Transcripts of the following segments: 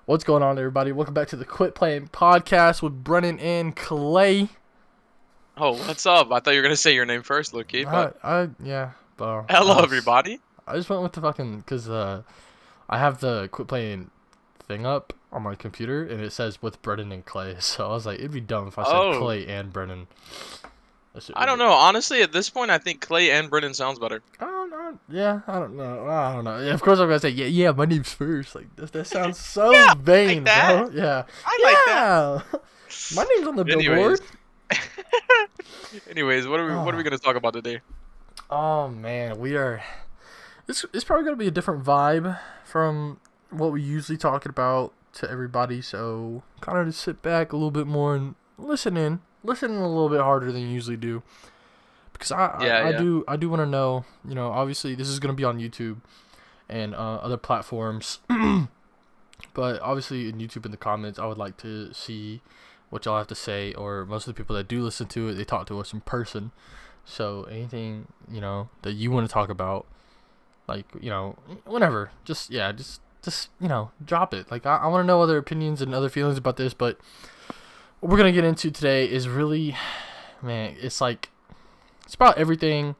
What's going on, everybody? Welcome back to the Quit Playing podcast with Brennan and Clay. Oh, what's up? I thought you were gonna say your name first, Loki, but Yeah, but hello, everybody. I just went with the fucking because I have the Quit Playing thing up on my computer and it says with Brennan and Clay, so I was like, it'd be dumb if I said Oh, Clay and Brennan. That shit I would don't be. know. Honestly, at this point, I think Clay and Brennan sounds better. I don't know. Yeah, I don't know. I don't know. Yeah, of course I'm gonna say yeah. My name's first. Like that sounds so Yeah, like vain, that. bro. Yeah, I like that. yeah. My name's on the Anyways, billboard. anyways, what are we Oh. gonna talk about today? Oh man, we are. It's probably gonna be a different vibe from what we usually talking about to everybody. So kind of just sit back a little bit more and listen a little bit harder than you usually do, because Yeah, yeah, I do want to know. You know, obviously this is gonna be on YouTube and other platforms, but obviously in YouTube in the comments, I would like to see what y'all have to say. Or most of the people that do listen to it, they talk to us in person. So anything that you want to talk about, like whenever, just drop it. Like I want to know other opinions and other feelings about this. But what we're gonna get into today is really, man, it's about everything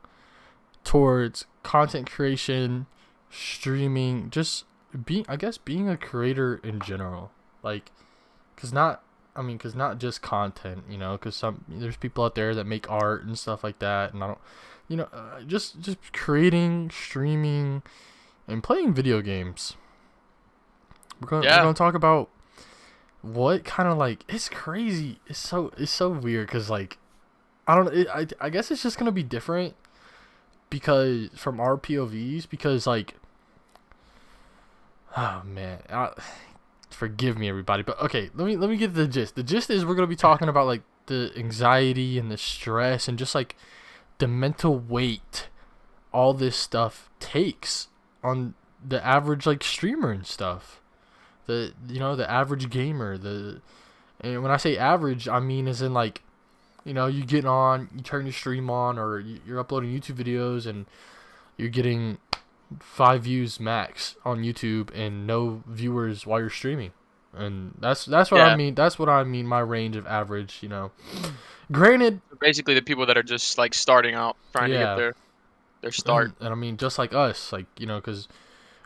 towards content creation, streaming, just being a creator in general. Like, cause not just content, cause there's people out there that make art and stuff like that, and I don't, just creating, streaming, and playing video games. We're yeah, gonna talk about what kind of, like, it's crazy. It's so weird, cause like I don't I guess it's just gonna be different because from our POVs, because like, oh man, forgive me, everybody, but okay, let me get the gist. The gist is we're gonna be talking about like the anxiety and the stress and just like the mental weight all this stuff takes on the average like streamer and stuff. The average gamer. And when I say average, I mean as in like, you get on, you turn your stream on, or you're uploading YouTube videos and you're getting 5 views max on YouTube and no viewers while you're streaming. And that's what I yeah. mean. That's what I mean. My range of average. Granted, Basically, the people that are just like starting out, trying to get yeah, their start. and I mean just like us, like because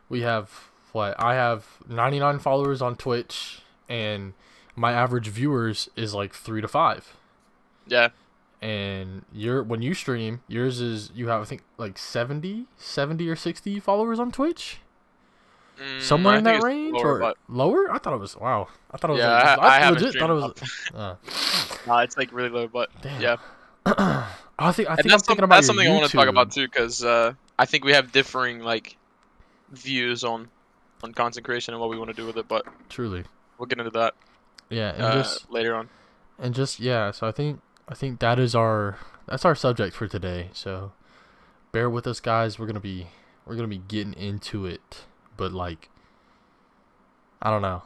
we have what I have 99 followers on Twitch, and my average viewers is like 3 to 5. Yeah, And when you stream, yours is, you have, I think, like 70 or 60 followers on Twitch, somewhere I in think that it's range, lower, or but lower. I thought it was, wow. I thought it was yeah, like, I I haven't legit thought streamed it enough. was. Nah, it's like really low, but Damn. yeah. I And think I'm thinking about that's your something I want to talk YouTube. about too, because I think we have differing like views on content creation and what we want to do with it, but Truly, we'll get into that yeah, later on. yeah. So I think that's our subject for today. So bear with us, guys. We're gonna be getting into it, but like, I don't know.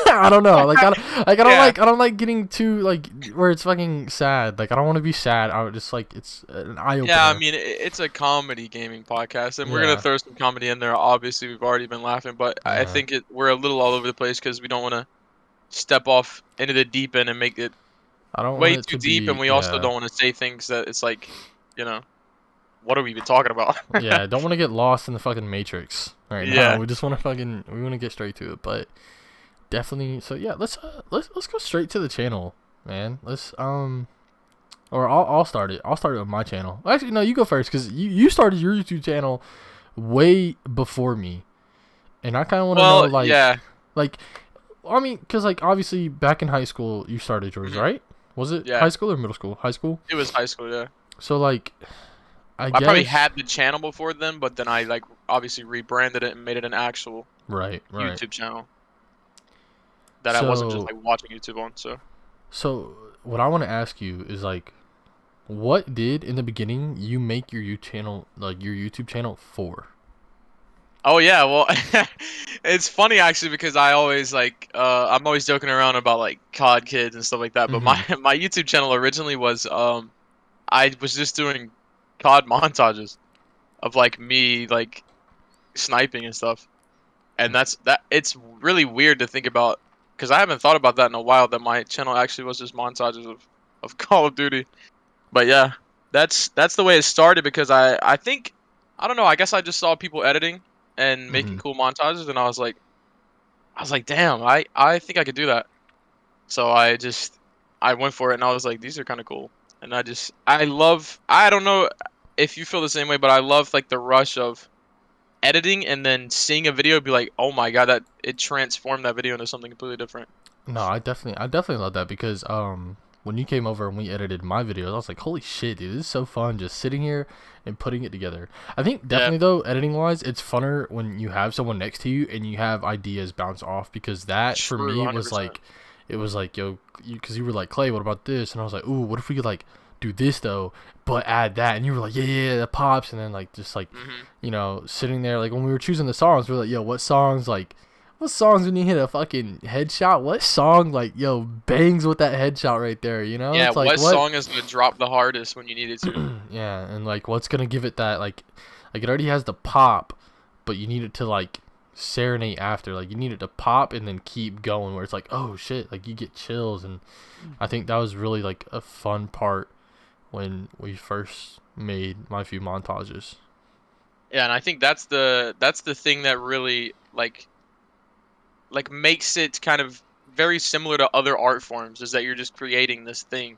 I don't know. Yeah, I don't like getting too like where it's fucking sad. Like I don't want to be sad. I would just like, it's an eye yeah. I opener. mean, it's a comedy gaming podcast, and we're gonna Yeah. throw some comedy in there. Obviously, we've already been laughing, but I Yeah. think we're a little all over the place because we don't want to step off into the deep end and make it I don't want way it too to deep, and be. we also Yeah. don't want to say things that it's like, you know, what are we even talking about? Yeah. I don't want to get lost in the fucking matrix right now. Yeah, We just want to we want to get straight to it. But definitely. So yeah, let's go straight to the channel, man. Or I'll start it. I'll start it with my channel. Actually, no, you go first, because you started your YouTube channel way before me, and I kind of want to know, well, yeah. like, I mean, because like obviously back in high school you started yours, Mhm. right? Was it Yeah, high school or middle school? High school. it was high school, yeah. So like, I I probably guess. had the channel before then, but then I like obviously rebranded it and made it an actual Right, right. YouTube channel that I wasn't just So like watching YouTube on. So, so what I want to ask you is like, what did in the beginning you make your YouTube channel for? oh yeah, well, it's funny actually because I always like I'm always joking around about like COD kids and stuff like that. But my Mm-hmm. my YouTube channel originally was I was just doing COD montages of like me like sniping and stuff. And it's really weird to think about because I haven't thought about that in a while. That my channel actually was just montages of Call of Duty. But yeah, that's the way it started because I think I don't know. I guess I just saw people editing and making Mm-hmm. cool montages, and I was like, damn, I think I could do that. So I went for it, and I was like, these are kind of cool. And I love I don't know if you feel the same way, but I love like the rush of editing and then seeing a video be like, oh my god, that it transformed that video into something completely different. No, I definitely love that because when you came over and we edited my videos, I was like, holy shit, dude, this is so fun just sitting here and putting it together. I think Yeah, definitely though, editing wise, it's funner when you have someone next to you and you have ideas bounce off because that for true, me was 100%. like, it was like, yo, because you were like, Clay, what about this? And I was like, ooh, what if we could like do this though, but add that? And you were like, yeah, that pops. And then like just like, Hmm. sitting there like when we were choosing the songs, we were like, yo, what songs when you hit a fucking headshot? What song like yo bangs with that headshot right there? Yeah, It's like what what? song is gonna drop the hardest when you need it to? Yeah, and like what's gonna give it that like it already has the pop, but you need it to like serenade after. Like you need it to pop and then keep going where it's like oh shit, like you get chills. And I think that was really like a fun part when we first made my few montages. Yeah, and I think that's the thing that really like makes it kind of very similar to other art forms is that you're just creating this thing.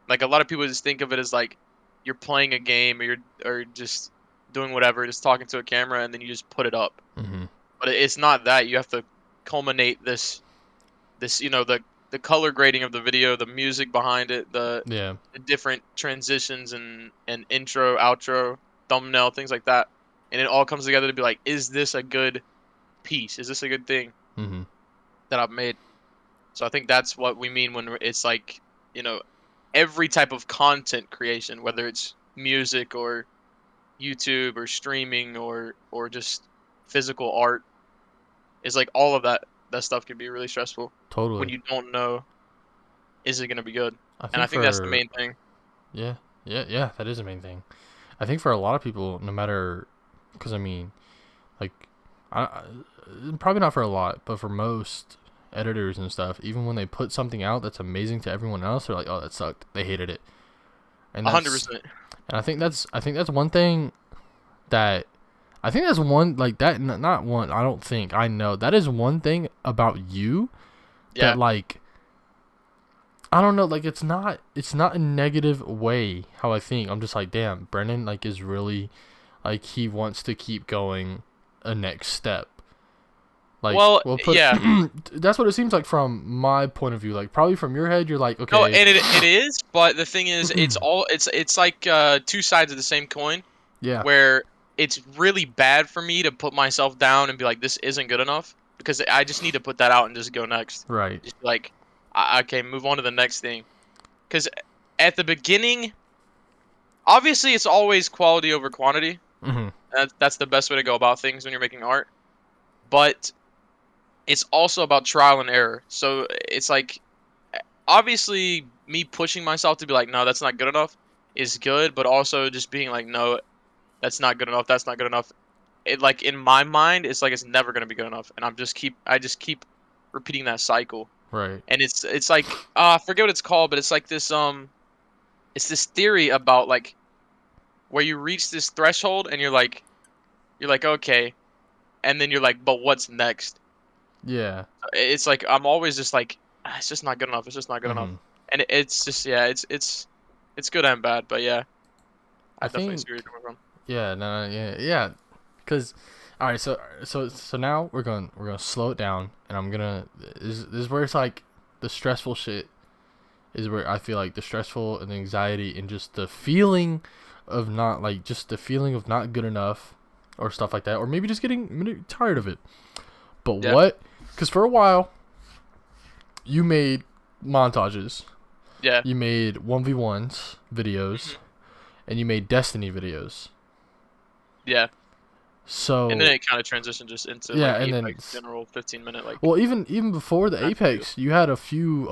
Like a lot of people just think of it as like you're playing a game or just doing whatever, just talking to a camera and then you just put it up. Hmm. But it's not that. You have to culminate this the color grading of the video, the music behind it, Yeah. the different transitions and intro, outro, thumbnail, things like that. And it all comes together to be like, is this a good piece? Is this a good thing Hmm. that I've made? So I think that's what we mean when it's like, you know, every type of content creation, whether it's music or YouTube or streaming or just physical art, is like all of that stuff can be really stressful when Totally. you don't know is it gonna be good. I And I think think that's the for main thing. yeah, yeah, that is the main thing. I think for a lot of people, no matter, because I mean, like, I probably not for a lot, but for most editors and stuff, even when they put something out that's amazing to everyone else, they're like, "Oh, that sucked. They hated it." And A hundred that's percent. and I think that's one thing that I think that's one like that. Not one. I don't think I know that is one thing about you that Yeah. like I don't know, like it's not a negative way how I think. I'm just like, damn, Brennan like is really like he wants to keep going a next step. Like Well, we'll put yeah. that's what it seems like from my point of view. Like probably from your head, you're like, No, okay, and it is, but the thing is, it's like two sides of the same coin. yeah, Where it's really bad for me to put myself down and be like, this isn't good enough because I just need to put that out and just go next. right, Just be like, okay, move on to the next thing. Because at the beginning, obviously, it's always quality over quantity. mm-hmm, That's the best way to go about things when you're making art. But it's also about trial and error. So it's like, obviously, me pushing myself to be like, no, that's not good enough is good, but also just being like, no, that's not good enough. That's not good enough. It like in my mind, it's like it's never gonna be good enough, and I just keep repeating that cycle. right, And it's like I forget what it's called, but it's this theory about like where you reach this threshold and you're like okay, and then you're like, but what's next? yeah, It's like I'm always just like it's just not good enough. It's just not good enough, mm-hmm. and it's just yeah, it's good and bad, but yeah, I I definitely think see where you're coming from. yeah, no, yeah, because all right, so now we're gonna slow it down, and I'm gonna this is where it's like the stressful shit is where I feel like the stressful and the anxiety and just the feeling of not like just the feeling of not good enough or stuff like that, or maybe just getting tired of it. But Yeah. what? Because for a while you made montages, Yeah. you made 1v1s videos, Mhm. and you made Destiny videos. Yeah. And then So it kind of transitioned just into yeah, like and then Apex general 15-minute like well, even before the map review. Apex, you had a few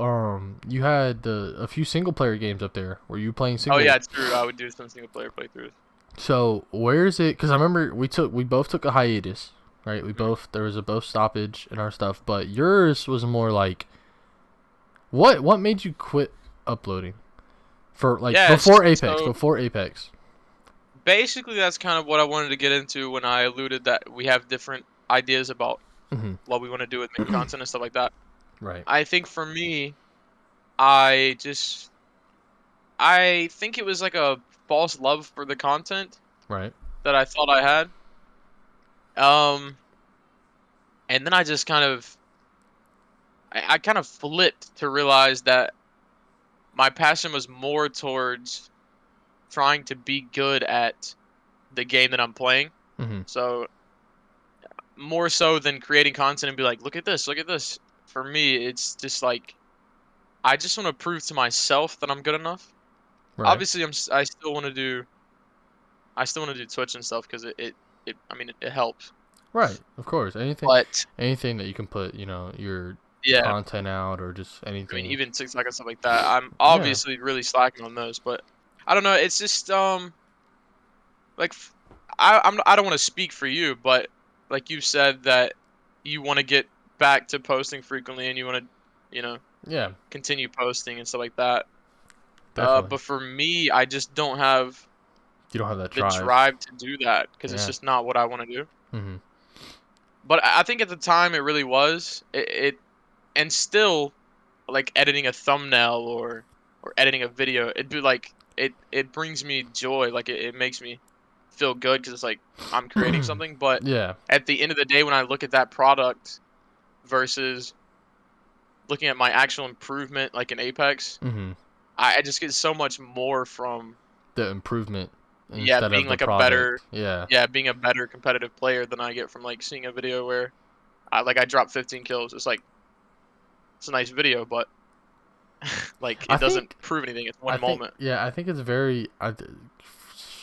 single player games up there. Were you playing Oh single? yeah, it's true. I would do some single player playthroughs. So where is it? Because I remember we both took a hiatus, right? There was a both stoppage in our stuff, but yours was more like, what made you quit uploading for like Yes. So Before Apex. basically, that's kind of what I wanted to get into when I alluded that we have different ideas about Hmm. what we want to do with making content and stuff like that. Right. I think for me, I just I think it was like a false love for the content Right. that I thought I had. Um, and then I just I kind of flipped to realize that my passion was more towards trying to be good at the game that I'm playing. Hmm. So more so than creating content and be like, look at this, look at this. For me, it's just like I just want to prove to myself that I'm good enough. Right. Obviously, I still want to do Twitch and stuff because it I mean it helps. Right. Of course. But Anything that you can put, your yeah, content out or just I mean anything. even TikTok and stuff like that. I'm Yeah. obviously really slacking on those, but I don't know. It's just like I don't want to speak for you, but like you said that you want to get back to posting frequently and you want to Yeah. continue posting and stuff like that. Definitely. But for me, I just don't have You don't have that the drive. drive to do that because it's Yeah. just not what I want to do. Hmm. But I think at the time it really was. And still like editing a thumbnail or editing a video, it'd be like it brings me joy. Like it makes me feel good because it's like I'm creating something. But Yeah. at the end of the day, when I look at that product versus looking at my actual improvement, like in Apex, Hmm. I just get so much more from The improvement instead being of the like a better product. Yeah. being a better competitive player than I get from like seeing a video where I dropped 15 kills. It's like it's a nice video, but like I it doesn't think prove anything. It's one moment. I think it's very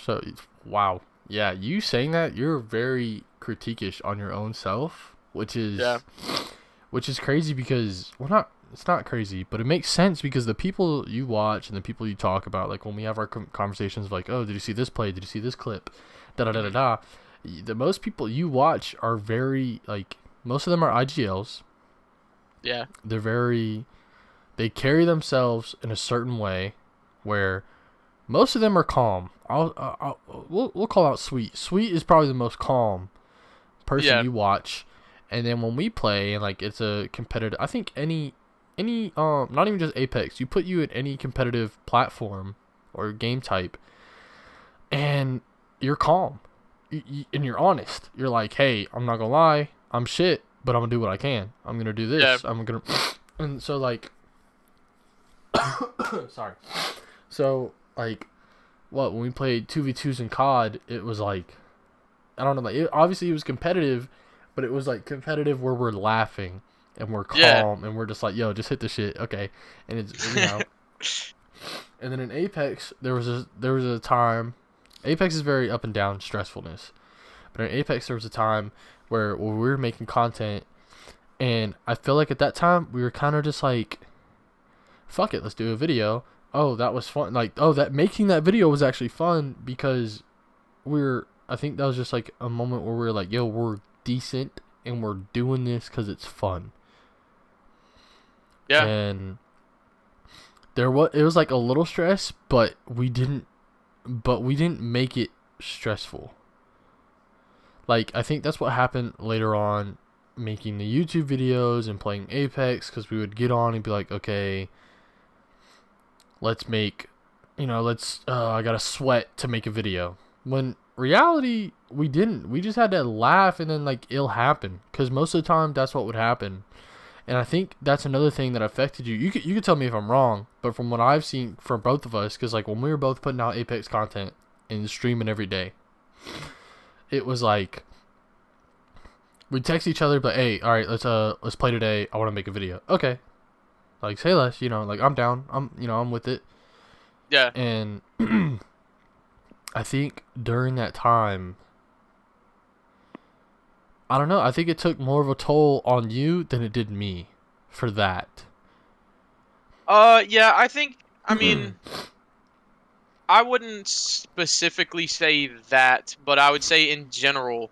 so wow. Yeah, you saying that, you're very critiquish on your own self, Yeah. which is crazy because, well, not it's not crazy, but it makes sense because the people you watch and the people you talk about, like when we have our conversations of like, oh, did you see this play? Did you see this clip? Da da da da Mhm. da. The most people you watch are very like, most of them are IGLs. Yeah. They're very, they carry themselves in a certain way where most of them are calm. We'll call out Sweet. Sweet is probably the most calm person Yeah. you watch. And then when we play and like it's a competitive, I think any not even just Apex, you put you in any competitive platform or game type, and you're calm, and you're honest. You're like, hey, I'm not gonna lie, I'm shit, but I'm gonna do what I can. I'm gonna do Yeah. this. I'm gonna, and so like, sorry. So like, what when we played 2v2s in COD, it was like, I don't know, like obviously it was competitive, but it was like competitive where we're laughing and we're Yeah. calm and we're just like, yo, just hit the shit, okay, and it's. And then in Apex, there was a time. Apex is very up and down stressfulness, but in Apex there was a time where we were making content, and I feel like at that time we were kind of just like, fuck it, let's do a video. Oh, that was fun. Like, oh, that making that video was actually fun because I think that was just like a moment where we were like, yo, we're decent and we're doing this because it's fun. Yeah. And it was like a little stress, but we didn't make it stressful. Like, I think that's what happened later on, making the YouTube videos and playing Apex, because we would get on and be like, okay, let's make, I gotta sweat to make a video. When reality, we didn't. We just had to laugh, and then like it'll happen, because most of the time that's what would happen. And I think that's another thing that affected you. You could tell me if I'm wrong, but from what I've seen from both of us, because like when we were both putting out Apex content and streaming every day, it was like we'd text each other, but hey, all right, let's play today. I want to make a video. Okay, like say less. Like I'm down. I'm with it. Yeah. And I think during that time, I don't know. I think it took more of a toll on you than it did me for that. Yeah, I mean I wouldn't specifically say that, but I would say in general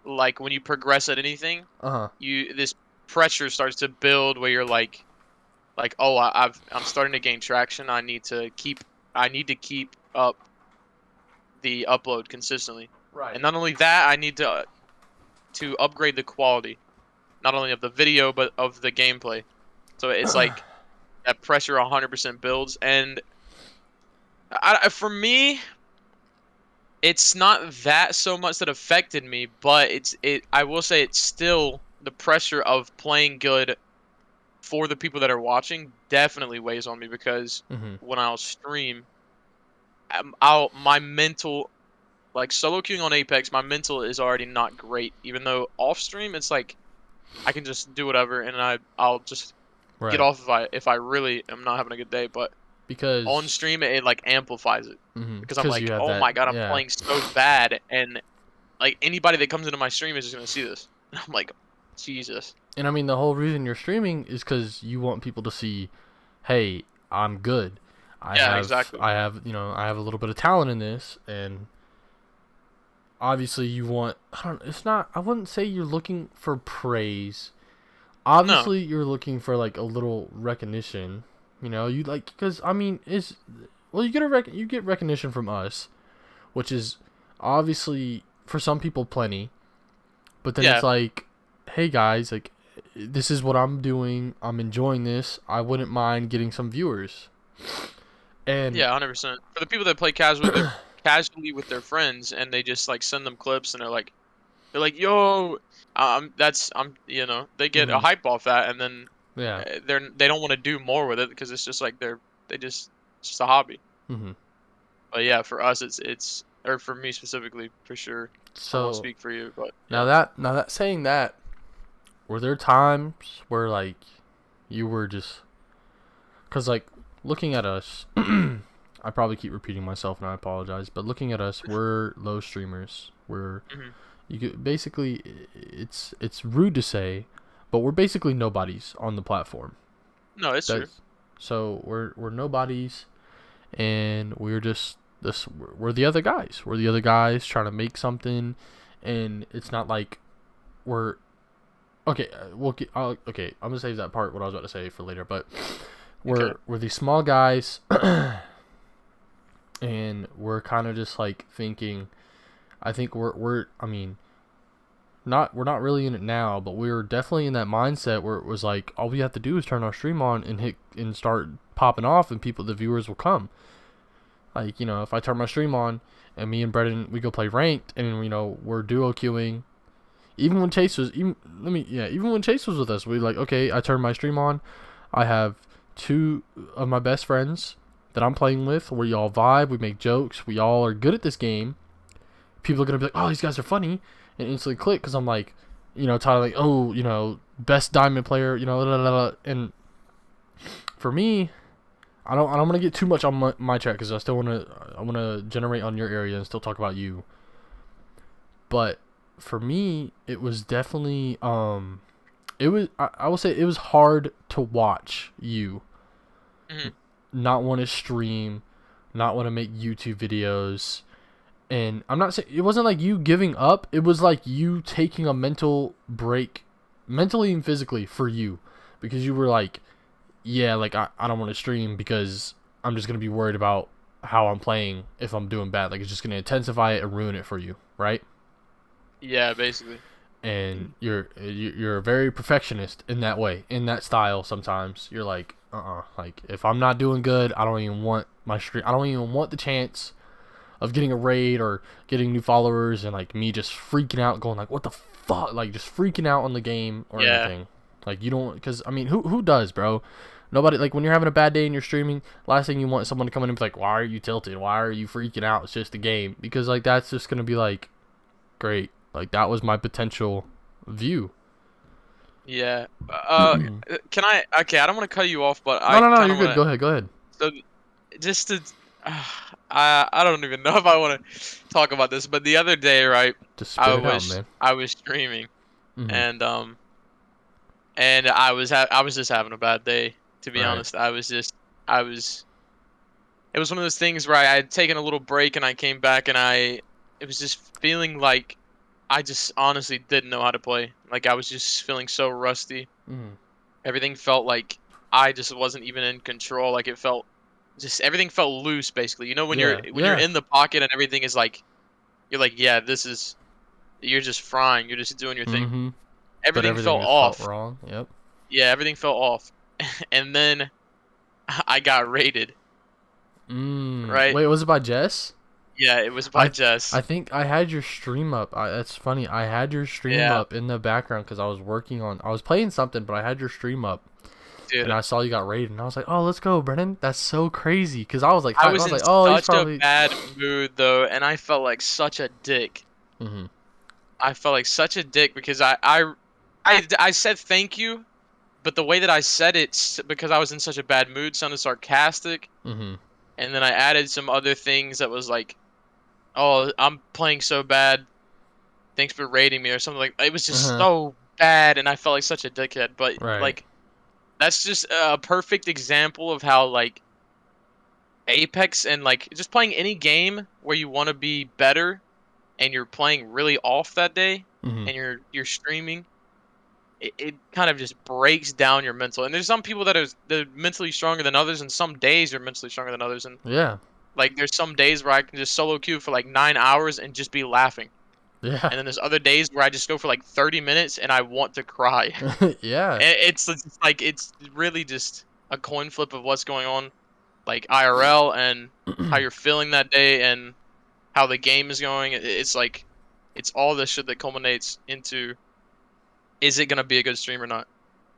like when you progress at anything, Uh-huh. you this pressure starts to build where you're like oh I'm starting to gain traction. I need to keep up the upload consistently, Right. and not only that, I need to upgrade the quality, not only of the video but of the gameplay. So it's like that pressure 100% builds, and for me, it's not that so much that affected me, but I will say it's still the pressure of playing good for the people that are watching definitely weighs on me because Mm-hmm. when I'll stream, I'll my mental like solo queuing on Apex, my mental is already not great. Even though off stream, it's like I can just do whatever and I'll just get Right. off if I really am not having a good day. But on Because stream, it like amplifies it because I'm because you like, have oh that, my god, I'm yeah. playing so bad, and like anybody that comes into my stream is just gonna see this. And I'm like, Jesus. And I mean, the whole reason you're streaming is because you want people to see, hey, I'm good. Yeah, exactly. I have a little bit of talent in this, and obviously you want. I don't. It's not. I wouldn't say you're looking for praise. No. Obviously, you're looking for like a little recognition. You like because I mean, is well, you get recognition from us, which is obviously for some people plenty. But then it's Yeah. like, hey guys, like this is what I'm doing. I'm enjoying this. I wouldn't mind getting some viewers. And Yeah, 100%. For the people that play casually with their friends and they just like send them clips and they're like, "Yo, they get a mhm, hype off that and then yeah, they don't want to do more with it because it's just like it's just a hobby." hmm. But yeah, for us it's or for me specifically for sure. I won't So speak for you, but now yeah. that saying that, were there times where like you were just because like looking at us, I probably keep repeating myself and I apologize, but looking at us, we're low streamers. We're Hmm. you could basically it's rude to say, but we're basically nobodies on the platform. No, it's true. That's so we're nobodies, and we're just this. We're the other guys. We're the other guys trying to make something, and it's not like we're okay. Okay. I'm gonna save that part what I was about to say for later, but Okay. we're these small guys, and we're kind of just like thinking. I think we're. I mean, we're not really in it now, but we're definitely in that mindset where it was like all we have to do is turn our stream on and hit and start popping off, and the viewers will come. Like if I turn my stream on and me and Brendan we go play ranked, and we're duo queuing. Even when Chase was even when Chase was with us, we like okay. I turned my stream on. I have two of my best friends that I'm playing with. We all vibe. We make jokes. We all are good at this game. People are gonna be like, oh, these guys are funny, and instantly click because I'm like, Tyler, like, oh, best diamond player, blah, blah, blah. And for me, I don't want to get too much on my chat because I want to generate on your area and still talk about you. But for me, it was definitely I will say it was hard to watch you Hmm. not want to stream, not want to make YouTube videos. And I'm not saying it wasn't like you giving up. It was like you taking a mental break, mentally and physically for you, because you were like, yeah, like I don't want to stream because I'm just gonna be worried about how I'm playing if I'm doing bad. Like it's just gonna intensify it and ruin it for you, right? Yeah, basically. And you're a very perfectionist in that way, in that style. Sometimes you're like, like if I'm not doing good, I don't even want my stream. I don't even want the chance of getting a raid or getting new followers and like me just freaking out going like what the fuck, like just freaking out on the game or Yeah. anything. Like you don't, because I mean who does, bro? Nobody. Like when you're having a bad day and you're streaming, last thing you want is someone to come in and be like, why are you tilted, why are you freaking out, it's just a game. Because like that's just gonna be like, great, like that was my potential view. Yeah. No, Can I? Okay, I don't want to cut you off, but I no, kind you're of good, want go ahead. to. So, just to, I don't even know if I want to talk about this, but the other day, right? Just spit it out, man. I was streaming, Hmm. and I was just having a bad day. To be Right. honest, I was. It was one of those things where I had taken a little break and I came back and it was just feeling like I just honestly didn't know how to play. Like I was just feeling so rusty. Mm. Everything felt like I just wasn't even in control. Like it felt just everything felt loose basically. You know Yeah, when you're yeah. in the pocket and everything is like you're like, yeah, this is you're just frying. You're just doing your thing. Mm-hmm. But Everything everything felt just felt off. wrong. Yep. Yeah, everything felt off. And then I got raided, right? Wait, was it by Jess? Yeah, it was by I Jess. I think I had your stream up. That's funny. I had your stream Yeah, up in the background because I was playing something, but I had your stream up, and dude. I saw you got raided, and I was like, oh, let's go, Brennan. That's so crazy. Because I was like, I hype. I was was in like, oh, he's such a probably. bad mood though, and I felt like such a dick. Mm-hmm. I felt like such a dick because I said thank you, but the way that I said it, because I was in such a bad mood, sounded sarcastic. Mm-hmm. And then I added some other things that was like, "Oh, I'm playing so bad. Thanks for rating me," or something like. It was just Uh-huh. so bad, and I felt like such a dickhead. But Right. like, that's just a perfect example of how like Apex and like just playing any game where you want to be better and you're playing really off that day Mm-hmm. and you're streaming. It kind of just breaks down your mental. And there's some people that are mentally stronger than others, and some days are mentally stronger than others. And Yeah. like there's some days where I can just solo queue for like 9 hours and just be laughing. Yeah. And then there's other days where I just go for like 30 minutes and I want to cry. Yeah. It's like it's really just a coin flip of what's going on, like IRL and how you're feeling that day and how the game is going. It's like it's all this shit that culminates into is it gonna be a good stream or not?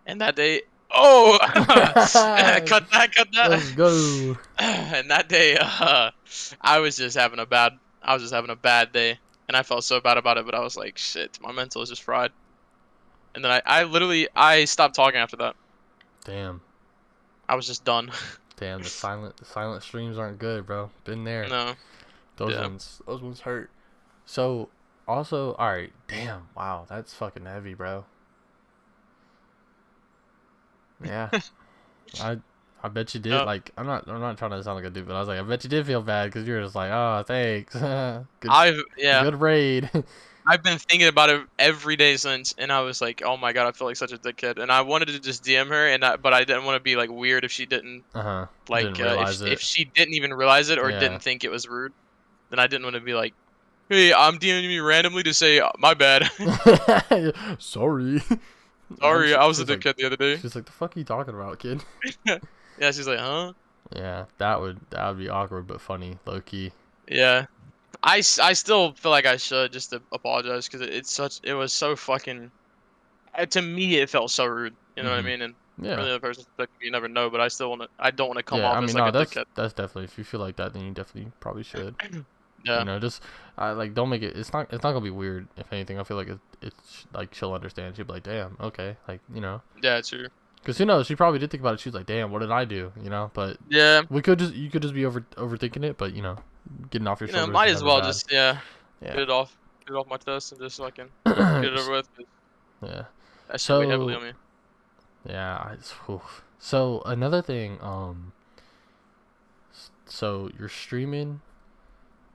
And that day, oh, cut that. Let's go. And that day, I was just having a bad, I was just having a bad day, and I felt so bad about it. But I was like, shit, my mental is just fried. And then I literally, I stopped talking after that. Damn. I was just done. Damn. The silent streams aren't good, bro. Been there. No, yeah. Those ones hurt. So, also, all right. Damn. Wow. That's fucking heavy, bro. Yeah. I I bet you did. No, Like, I'm not trying to sound like a dude, but I was like, I bet you did feel bad because you're just like, oh, thanks. Good Yeah, good raid. I've been thinking about it every day since, and I was like, oh my god, I feel like such a dickhead. And I wanted to just DM her, but I didn't want to be like weird if she didn't Uh-huh. Didn't like realize if it. she didn't even realize it or Yeah. didn't think it was rude. Then I didn't want to be like, hey, I'm DMing you randomly to say my bad. Sorry. And Sorry, I was a she's like, dickhead the other day. the fuck are you talking about, kid? Yeah, she's like, huh? Yeah, that would be awkward but funny, low key. Yeah. I still feel like I should just to apologize because it was so fucking to me it felt so rude. You know what I Mhm. mean? And from Yeah. the other person's perspective, you never know. But I don't want to come Yeah, I off as mean, like no, a dickhead. that's definitely if you feel like that, then you definitely probably should. You Yeah. know, just like don't make it. It's not gonna be weird. If anything, I feel like it's like she'll understand. She'll be like, damn, okay, like you know, Yeah, true. because who knows? She probably did think about it. She was like, damn, what did I do? You know, but Yeah. you could just be overthinking it. But you know, getting off your You know, shoulders might is as never well bad. just yeah Yeah. get it off my chest and just so I can get it over with. 'Cause Yeah. that shit weigh heavily on So me. yeah, so another thing, so you're streaming,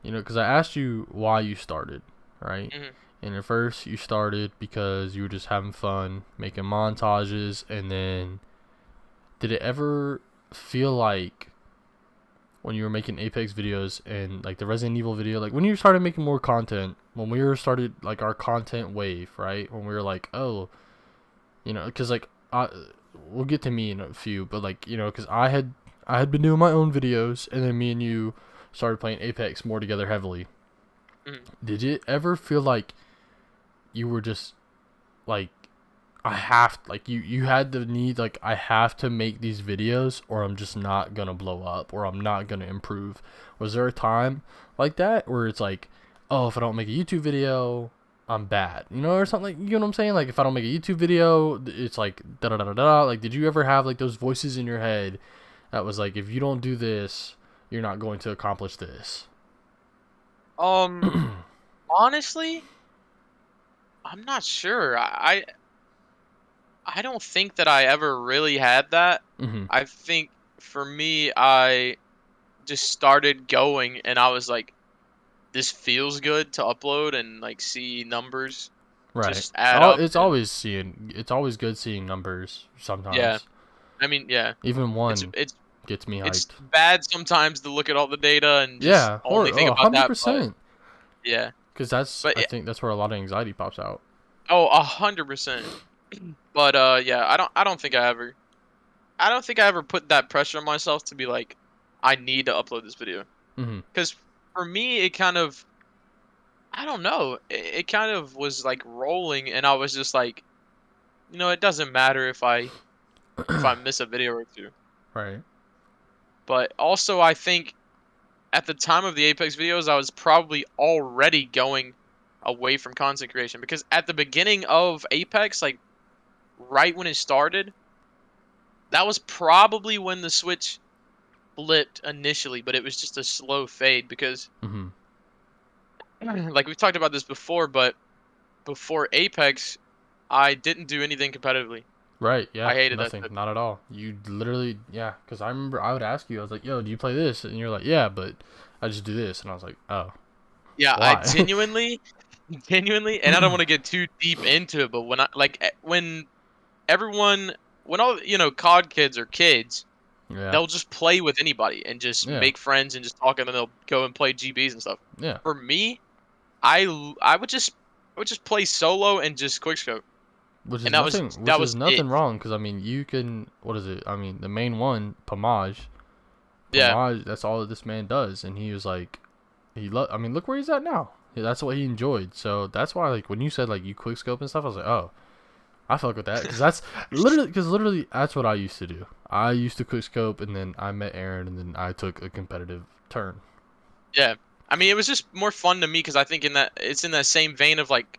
you know, because I asked you why you started, right? Hmm. And at first you started because you were just having fun, making montages, and then did it ever feel like when you were making Apex videos and like the Resident Evil video, like when you started making more content, when we were started like our content wave, right? When we were like, oh, you know, because like we'll get to me in a few, but like you know, because I had been doing my own videos, and then me and you started playing Apex more together heavily. Hmm. Did it ever feel like you were just like I have like you had the need like I have to make these videos or I'm just not gonna blow up or I'm not gonna improve? Was there a time like that where it's like, oh, if I don't make a YouTube video, I'm bad, you know, or something like, you know what I'm saying? Like if I don't make a YouTube video, it's like da da da da da. Like, did you ever have like those voices in your head that was like, if you don't do this, you're not going to accomplish this? Um, honestly, I'm not sure. I don't think that I ever really had that. Mhm. I think for me, I just started going and I was like, this feels good to upload and like see numbers Right. just add up. It's always good seeing numbers Yeah, sometimes. I mean, yeah, Even it's one it's gets me it's hyped. bad sometimes to look at all the data and just Yeah, only think about that, but 100%. yeah, Because but I think that's where a lot of anxiety pops out. oh, 100%. But yeah, I don't think I ever put that pressure on myself to be like, I need to upload this video. Hmm. Because for me, it kind of, I don't know, it kind of was like rolling, and I was just like, it doesn't matter if I miss a video or two. Right. But also, I think at the time of the Apex videos, I was probably already going away from content creation because at the beginning of Apex, like right when it started, that was probably when the Switch flipped initially, but it was just a slow fade because, Hmm. like we've talked about this before, but before Apex, I didn't do anything competitively. Right. Yeah. I hated that Nothing. shit. Not at all. You literally. Yeah. Because I remember I would ask you. I was like, "Yo, do you play this?" And you're like, "Yeah, but I just do this." And I was like, "Oh, Yeah, I why?" genuinely, and I don't want to get too deep into it, but when everyone, when all COD kids are kids, Yeah. they'll just play with anybody and just Yeah. make friends and just talk, and then they'll go and play GBs and stuff. Yeah. For me, I would just play solo and just quickscope, and Which that is was it. nothing wrong. Because I mean, you can. What is it? I mean, the main one, Pomage. Yeah, Pomage. That's all that this man does, and he was like, I mean, look where he's at now. Yeah, that's what he enjoyed. So that's why, like, when you said like you quickscope and stuff, I was like, oh, I fuck with that because that's literally that's what I used to do. I used to quickscope, and then I met Aaron, and then I took a competitive turn. yeah. I mean, it was just more fun to me because I think it's in that same vein of like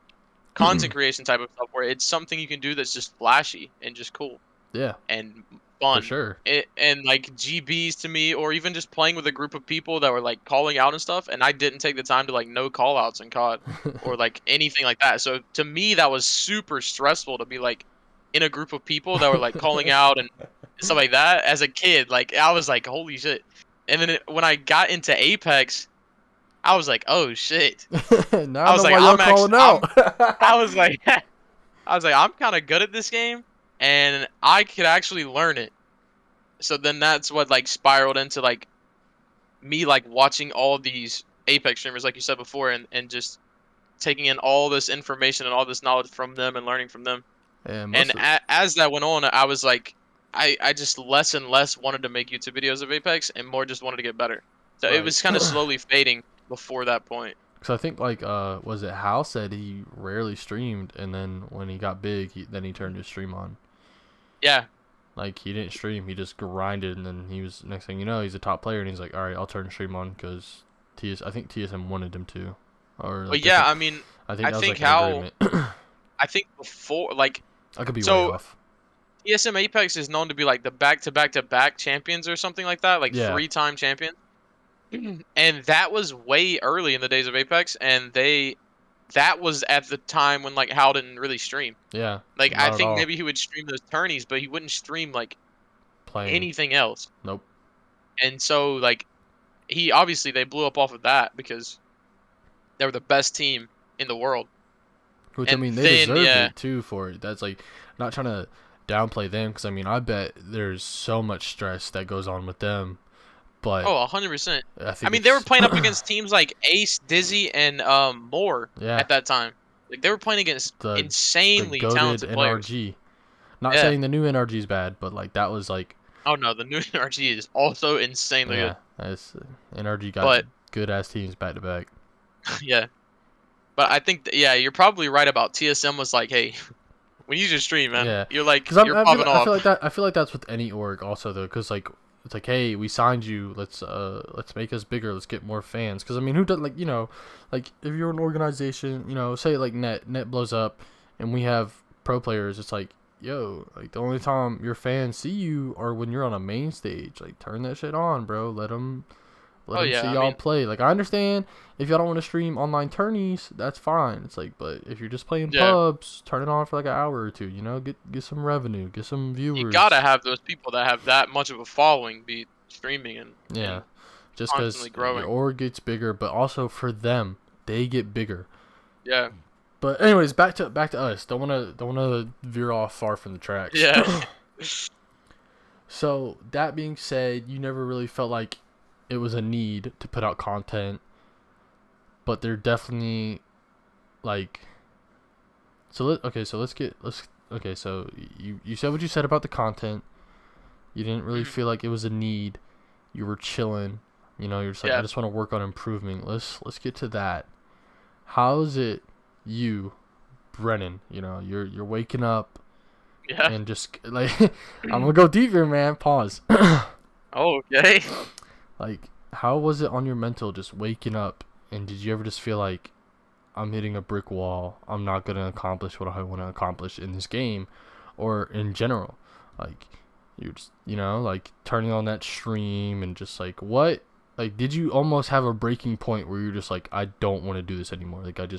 content creation type of stuff where it's something you can do that's just flashy and just cool Yeah, and for fun. sure. And like GBs to me, or even just playing with a group of people that were like calling out and stuff, and I didn't take the time to like no call outs in COD or like anything like that. So to me, that was super stressful to be like in a group of people that were like calling out and stuff like that. As a kid, like I was like, holy shit. And then when I got into Apex, I was like, oh shit. Now I I was know like, why y'all I'm actually, calling out. I was like, I was like, I'm kind of good at this game, and I could actually learn it. So then that's what like spiraled into like me like watching all these Apex streamers, like you said before, and just taking in all this information and all this knowledge from them and learning from them. And And most of as that went on, I was like, I just less and less wanted to make YouTube videos of Apex and more just wanted to get better. So it right. was kind of slowly fading before that point. Because I think like was it Hal said he rarely streamed, and then when he got big, then he turned his stream on. Yeah, Like he didn't stream, he just grinded, and then he was next thing you know, he's a top player, and he's like, all right, I'll turn stream on because I think TSM wanted him to, or but like yeah, different. I mean, I think I that was think like an how agreement. I think before like I could be way so off. TSM Apex is known to be like the back-to-back-to-back champions or something like that, like Yeah, three-time champion. And that was way early in the days of Apex, and that was at the time when like Hal didn't really stream. yeah, Like I not at think all. maybe he would stream those tourneys, but he wouldn't stream like Playing. anything else. Nope. And so like he obviously they blew up off of that because they were the best team in the world. Which I And mean, they then deserved yeah, it too for it. That's like not trying to downplay them because I mean, I bet there's so much stress that goes on with them, but 100%. I I think mean, they were it's playing up against teams like Ace, Dizzy, and Moore yeah, at that time. Like they were playing against the insanely goated talented players. NRG. Not Yeah. saying the new NRG is bad, but like that was like Oh no, the new NRG is also insanely yeah, good. as NRG got But good ass teams back to back. yeah, but I think yeah, you're probably right about TSM was like, hey, when you just stream, man, Yeah, you're like because you're popping I feel off. like that I feel like that's with any org also though, because like it's like hey we signed you, let's make us bigger, let's get more fans. Because I mean who doesn't like like if you're an organization say like net blows up, and we have pro players, it's like yo like the only time your fans see you are when you're on a main stage. Like turn that shit on, bro. Let Oh them yeah, see I y'all mean play. Like I understand if y'all don't want to stream online tourneys, that's fine. It's like, but if you're just playing yeah, pubs, turn it on for like an hour or two. Get some revenue, get some you gotta viewers. have those people that have that much of a following be streaming and Yeah, just because constantly growing. your org gets bigger, but also for them, they get bigger. Yeah. But anyways, back to us. Don't wanna veer off far from the tracks. Yeah. So that being said, you never really felt like it was a need to put out content, but they're definitely like. So so you said what you said about the content. You didn't really feel like it was a need. You were chilling. You know, you're just like, I just want to work on improving. Let's get to that. How is it, you, Brennan? You know, you're waking up Yeah. and just like I'm gonna go deeper, man. Pause. Okay. Like, how was it on your mental just waking up? And did you ever just feel like I'm hitting a brick wall? I'm not gonna accomplish what I want to accomplish in this game, or in general? Like, you just, like turning on that stream and just like, what? Like, did you almost have a breaking point where you're just like, I don't want to do this anymore? Like, I'm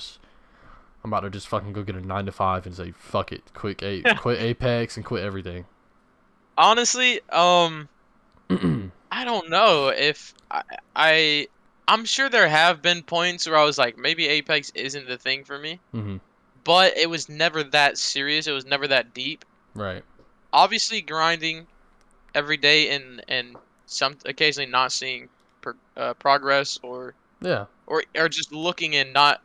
about to just fucking go get a 9 to 5 and say, fuck it, quit Apex and quit everything. Honestly, I don't know if I'm sure there have been points where I was like, maybe Apex isn't the thing for me, but it was never that serious. It was never that deep. Right. Obviously, grinding every day and some occasionally not seeing progress or just looking and not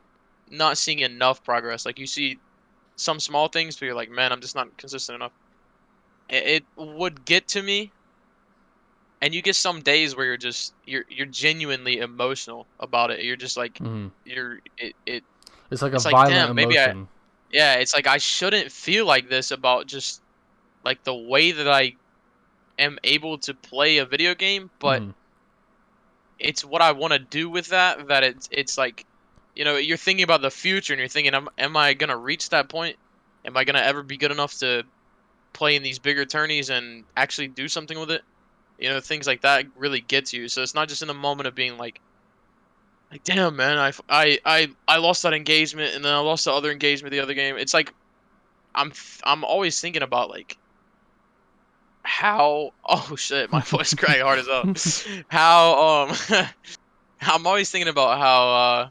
seeing enough progress. Like, you see some small things, but you're like, man, I'm just not consistent enough. It would get to me. And you get some days where you're genuinely emotional about it. You're just like It's like a it's like, violent damn, emotion. it's like I shouldn't feel like this about just like the way that I am able to play a video game, but it's what I want to do with that it's like, you're thinking about the future and you're thinking, am I gonna reach that point? Am I gonna ever be good enough to play in these bigger tourneys and actually do something with it? Things like that really gets you. So it's not just in the moment of being like damn, man, I lost that engagement and then I lost the other engagement the other game. It's like I'm always thinking about like how oh shit, my voice cracked hard as hell. How I'm always thinking about how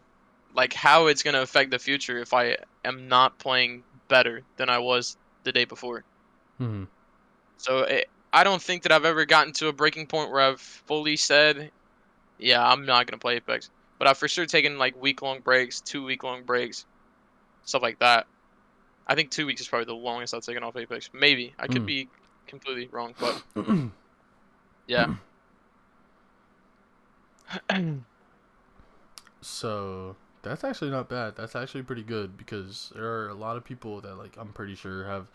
like how it's gonna affect the future if I am not playing better than I was the day before. So I don't think that I've ever gotten to a breaking point where I've fully said, yeah, I'm not gonna play Apex. But I've for sure taken like week-long breaks, 2-week-long breaks, stuff like that. I think 2 weeks is probably the longest I've taken off Apex. Maybe I could be completely wrong, but yeah. So that's actually not bad. That's actually pretty good, because there are a lot of people that, like, I'm pretty sure have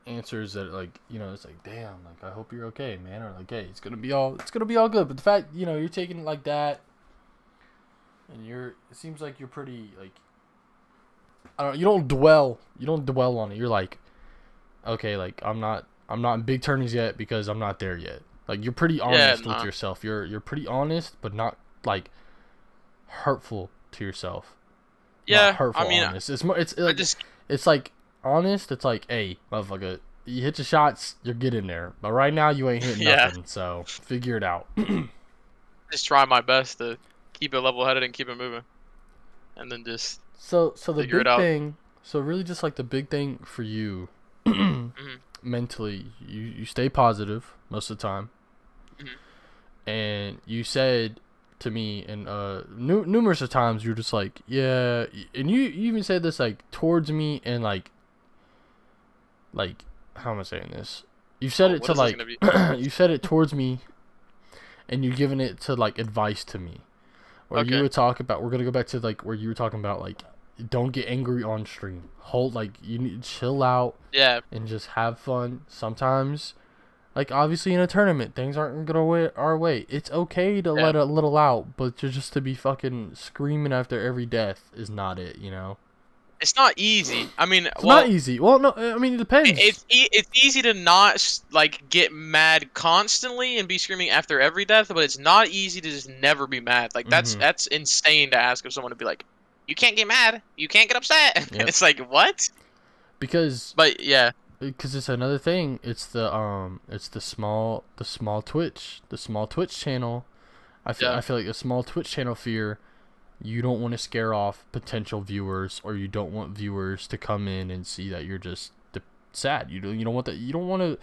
answers that, like, it's like, damn, like, I hope you're okay, man, or like, hey, it's gonna be all good. But the fact, you're taking it like that, and it seems like you're pretty, like, I don't know, you don't dwell on it. You're like, okay, like, I'm not in big tourneys yet because I'm not there yet. Like, you're pretty honest with yourself. You're pretty honest, but not like hurtful to yourself. Yeah, not hurtful, I mean, honest. It's more. It's like, it's like honest. It's like, hey, motherfucker, you hit your shots, you're getting there. But right now, you ain't hitting nothing. So figure it out. just try my best to keep it level-headed and keep it moving, and then just so the figure big it out. thing. So really, just like the big thing for you, mentally, you stay positive most of the time, and you said to me, and numerous of times, you're just like, yeah, and you even said this like towards me, and like how am I saying this? You said it to like you said it towards me, and you're giving it to like advice to me, where you would talk about. We're gonna go back to like where you were talking about like, don't get angry on stream. Like, you need to chill out. Yeah. And just have fun. Sometimes, like, obviously in a tournament, things aren't going our way. It's okay to let a little out, but just to be fucking screaming after every death is not it, It's not easy. I mean, it's not easy. Well, no, I mean, it depends. It's easy to not like get mad constantly and be screaming after every death, but it's not easy to just never be mad. Like, that's insane to ask of someone to be like, you can't get mad, you can't get upset. Yep. It's like, what? Because it's another thing. It's the small Twitch channel Yeah. I feel like a small Twitch channel fear. You don't want to scare off potential viewers, or you don't want viewers to come in and see that you're just sad. You don't want that. You don't want to.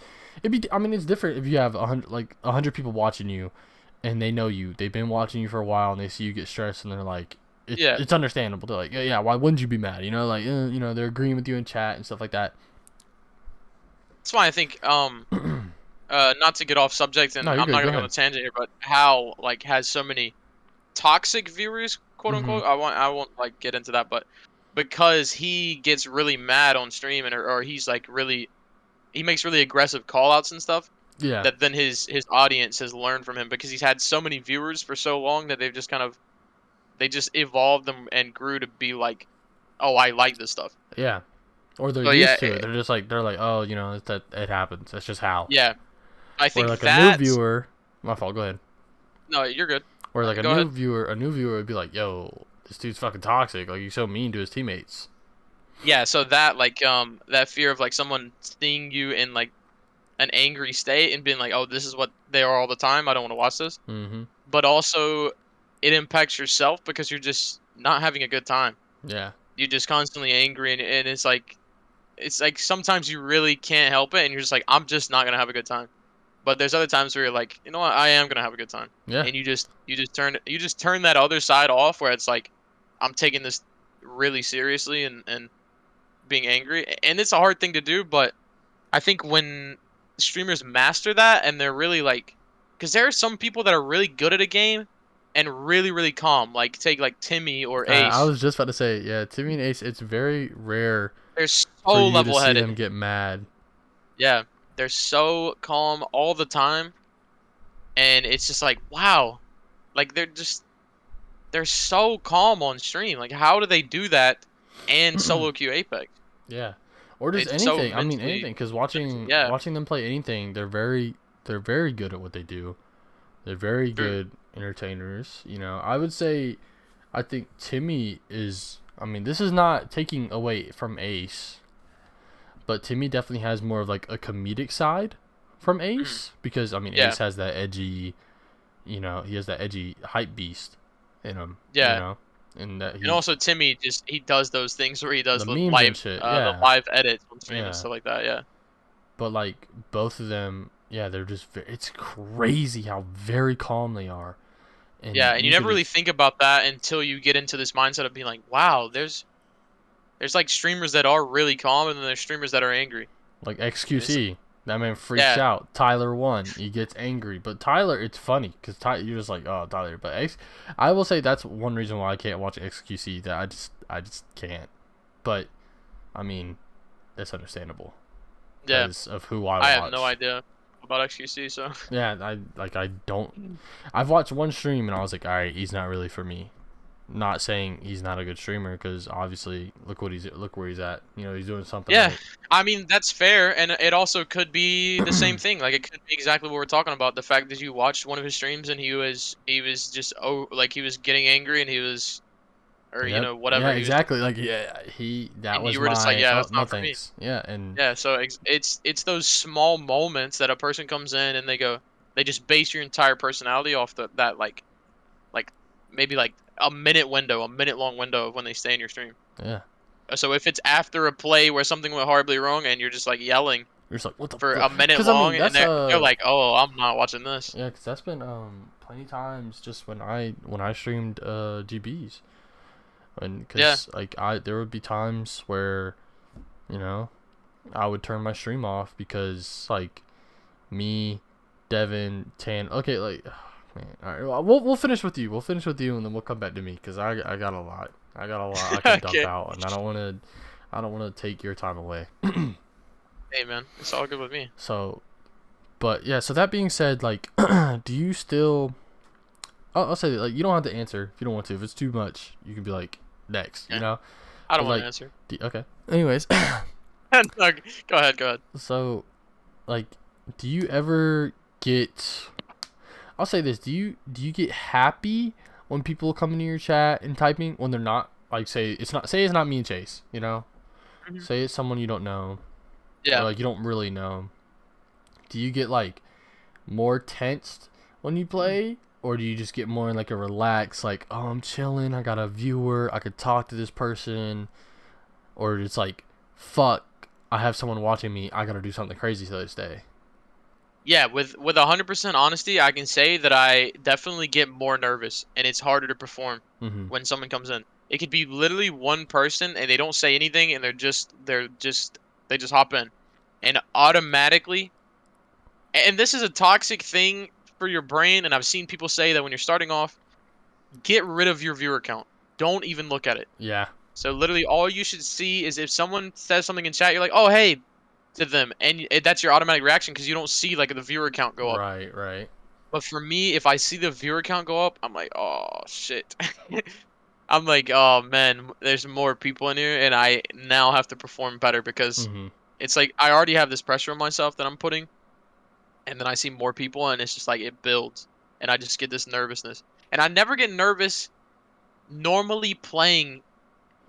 I mean, it's different if you have 100 people watching you, and they know you. They've been watching you for a while, and they see you get stressed, and they're like, Yeah. it's understandable. They're like, yeah. Why wouldn't you be mad? Like, they're agreeing with you in chat and stuff like that. That's why I think not to get off subject, No, and you're I'm good. not Go gonna go on ahead. a tangent here, but how like has so many toxic viewers, quote Mm-hmm. unquote. I won't like get into that, but because he gets really mad on stream and or he's like really he makes really aggressive call outs and stuff Yeah. that then his audience has learned from him because he's had so many viewers for so long that they've just kind of they just evolved them and grew to be like, oh, I like this stuff. Yeah. Or they're So yeah, used to it. They're like, oh, it's that it happens. That's just how. yeah. I Where think like a new that's viewer, my fault. Go ahead. no, you're good. Where like Go ahead. a new viewer would be like, yo, this dude's fucking toxic. Like he's so mean to his teammates. Yeah, so that like that fear of like someone seeing you in like an angry state and being like, oh, this is what they are all the time. I don't want to watch this. Mm-hmm. But also, it impacts yourself because you're just not having a good time. Yeah. You're just constantly angry, and it's like sometimes you really can't help it, and you're just like, I'm just not gonna have a good time. But there's other times where you're like, you know what, I am gonna have a good time, Yeah. and you just turn that other side off where it's like, I'm taking this really seriously and being angry, and it's a hard thing to do, but I think when streamers master that and they're really like, because there are some people that are really good at a game and really really calm, like take like Timmy or I Ace. was just about to say, yeah, Timmy and Ace. It's very rare They're for so you to level see headed. them get mad. Yeah, they're so calm all the time, and it's just like wow, like they're so calm on stream. Like how do they do that and solo queue Apex? Yeah. Or just It's so anything. I mean mentally, anything. Because yeah, watching them play anything, they're very good at what they do. They're very true. good entertainers. I would say, I think Timmy is. I mean, this is not taking away from Ace, but Timmy definitely has more of like a comedic side from Mm, Ace because I mean yeah, Ace has that edgy, he has that edgy hype beast in him, yeah. and that And also Timmy just he does those things where he does the memes and shit. the Yeah, live edits on stream and yeah. stuff like that. Yeah. But like both of them, yeah, they're just. It's crazy how very calm they are, and Yeah, and you you never could really just think about that until you get into this mindset of being like, wow, there's like streamers that are really calm and then there's streamers that are angry. like And it's XQC. That man freaks yeah, out. Tyler won. He gets angry, but Tyler, it's funny because you're just like, oh, Tyler. But I will say that's one reason why I can't watch XQC. That I just can't. But I mean, that's understandable yeah. because of who I I watch. have no idea about XQC, so Yeah, I don't. I've watched one stream and I was like, all right, he's not really for me. Not saying he's not a good streamer because obviously look where he's at. He's doing something yeah. right. I mean that's fair, and it also could be the same thing. Like it could be exactly what we're talking about. The fact that you watched one of his streams and he was just like he was getting angry and he was or Yep. whatever Yeah, he was exactly. Like yeah, that and was you were just like, my yeah, oh that's no not for me. thanks. Yeah, and Yeah, so it's those small moments that a person comes in and they just base your entire personality off that like maybe like a minute long window of when they stay in your stream. yeah, So if it's after a play where something went horribly wrong and you're just like yelling you're just like what the for fuck? a minute Because I long mean and that's they're like, oh, I'm not watching this. yeah, because that's been plenty times just when I streamed GBs, and Yeah, because like there would be times where you know I would turn my stream off because like me, Devin, Tan. Okay, like man, all right, well, we'll finish with you. We'll finish with you, and then we'll come back to me because I got a lot. I got a lot I can dump okay. out, and I don't want to take your time away. Hey man, it's all good with me. So, but yeah. So that being said, like, do you still? I'll say that like you don't have to answer if you don't want to. If it's too much, you can be like next. Yeah, I But don't want like, to answer. okay. Anyways, No, go ahead, go ahead. so like, do you ever get? I'll say this: do you get happy when people come into your chat and typing when they're not like say it's not me and Chase, Mhm. say it's someone you don't know or Yeah. like you don't really know. Do you get like more tensed when you play, or do you just get more in like a relaxed, like, oh, I'm chilling, I got a viewer, I could talk to this person, or it's like, fuck, I have someone watching me, I gotta do something crazy this day. Yeah, with 100% honesty, I can say that I definitely get more nervous and it's harder to perform Mm-hmm. when someone comes in. It could be literally one person and they don't say anything and they just hop in and automatically, and this is a toxic thing for your brain, and I've seen people say that when you're starting off, get rid of your viewer count. Don't even look at it. Yeah. So literally all you should see is if someone says something in chat, you're like, "Oh, hey," to them, and that's your automatic reaction because you don't see like the viewer count go up. Right, right. But for me, if I see the viewer count go up, I'm like, oh shit. I'm like, oh man, there's more people in here, and I now have to perform better because Mm-hmm. it's like I already have this pressure on myself that I'm putting, and then I see more people, and it's just like it builds, and I just get this nervousness. And I never get nervous normally playing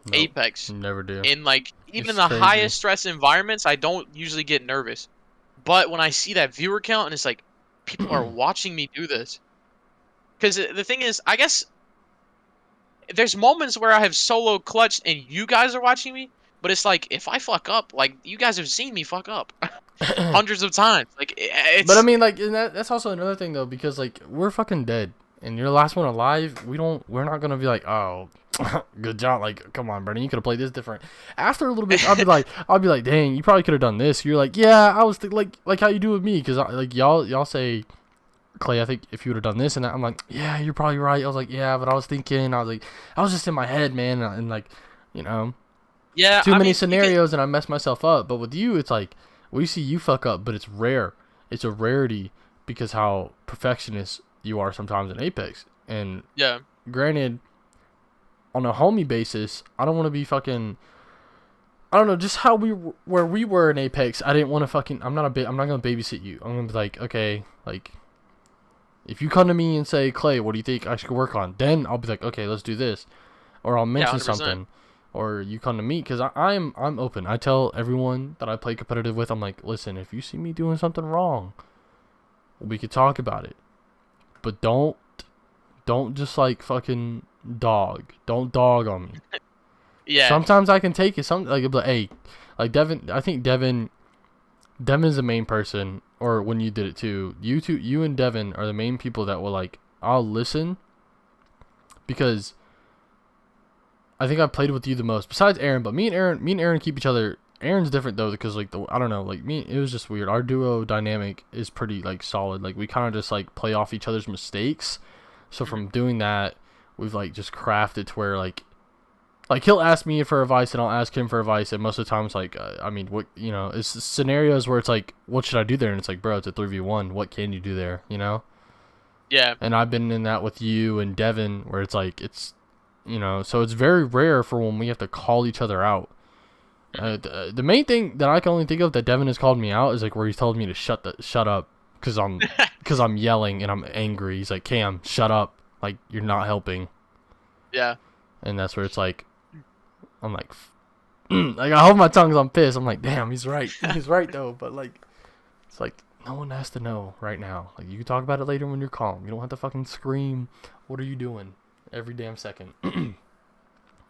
Nope. Apex. Never do. In like even in It's the crazy. highest stress environments, I don't usually get nervous. But when I see that viewer count and it's like people are watching me do this, because the thing is, I guess there's moments where I have solo clutched and you guys are watching me, but it's like if I fuck up, like you guys have seen me fuck up hundreds of times. Like But I it's mean, like, and that's also another thing though, because like we're fucking dead, and you're the last one alive. We're not gonna be like, oh, good job. Like, come on, Brendan, you could have played this different. After a little bit, I'll be like, dang, you probably could have done this. You're like, yeah, I was like how you do with me, because like y'all say, Clay, I think if you would have done this and that, I'm like, yeah, you're probably right. I was like, yeah, but I was thinking, I was like, I was just in my head, man, and like, you know, yeah. too I many mean, scenarios and I mess myself up. But with you, it's like we see you fuck up, but it's rare. It's a rarity because how perfectionist you are sometimes in Apex. And yeah, granted, on a homie basis, I don't want to be fucking. I don't know, just how where we were in Apex. I didn't want to fucking. I'm not gonna babysit you. I'm gonna be like, okay, like, if you come to me and say, Clay, what do you think I should work on? Then I'll be like, okay, let's do this, or I'll yeah, mention 100%. something. Or you come to me, because I'm open. I tell everyone that I play competitive with, I'm like, listen, if you see me doing something wrong, we could talk about it. But don't just like fucking don't dog on me. Yeah, Sometimes I can take it. Some like, but hey, like Devin, I think Devin's the main person. Or when you did it too, you and Devin are the main people that will like, I'll listen, because I think I've played with you the most, besides Aaron. But me and Aaron keep each other. Aaron's different though, because like I don't know, like me, it was just weird. Our duo dynamic is pretty like solid. Like we kind of just like play off each other's mistakes. So from doing that, we've like just crafted to where like he'll ask me for advice and I'll ask him for advice, and most of the time it's like, I mean, what, you know, it's scenarios where it's like, what should I do there? And it's like, bro, it's a 3v1. What can you do there? You know? yeah, And I've been in that with you and Devin, where it's like, it's, you know, so it's very rare for when we have to call each other out. The main thing that I can only think of that Devin has called me out is like where he's told me to shut up because I'm yelling and I'm angry. He's like, Cam, shut up, like you're not helping. yeah. And that's where it's like, I'm like, like I hold my tongue 'cause I'm pissed. I'm like, damn, he's right. He's right though. But like, it's like no one has to know right now. Like you can talk about it later when you're calm. You don't have to fucking scream. What are you doing? Every damn second.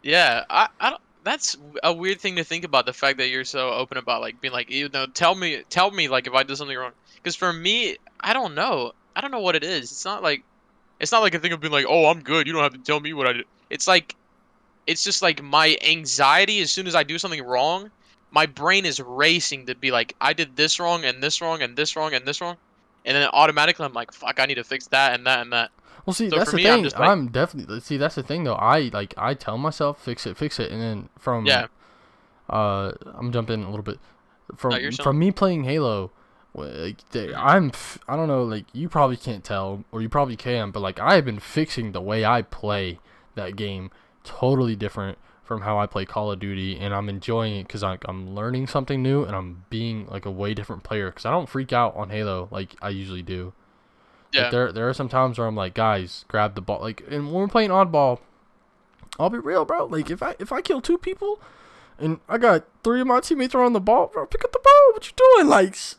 Yeah, I don't, that's a weird thing to think about, the fact that you're so open about like being like, you know, tell me like if I did something wrong. Because for me, I don't know. I don't know what it is. It's not like a thing of being like, "Oh, I'm good. You don't have to tell me what I did." It's like it's just like my anxiety as soon as I do something wrong, my brain is racing to be like, "I did this wrong and this wrong and this wrong and this wrong." And then automatically I'm like, "Fuck, I need to fix that and that and that." Well, see, So that's for the me, I'm thing. just like, I'm definitely that's the thing though. I tell myself fix it, and then from yeah, I'm jumping a little bit no, you're from me playing Halo. Like I don't know, like you probably can't tell or you probably can, but like I have been fixing the way I play that game totally different from how I play Call of Duty, and I'm enjoying it because I'm learning something new and I'm being like a way different player because I don't freak out on Halo like I usually do. Like yeah, there are some times where I'm like, guys, grab the ball. Like, and when we're playing oddball, I'll be real, bro. Like if I kill two people and I got three of my teammates are on the ball, bro, pick up the ball. What you doing?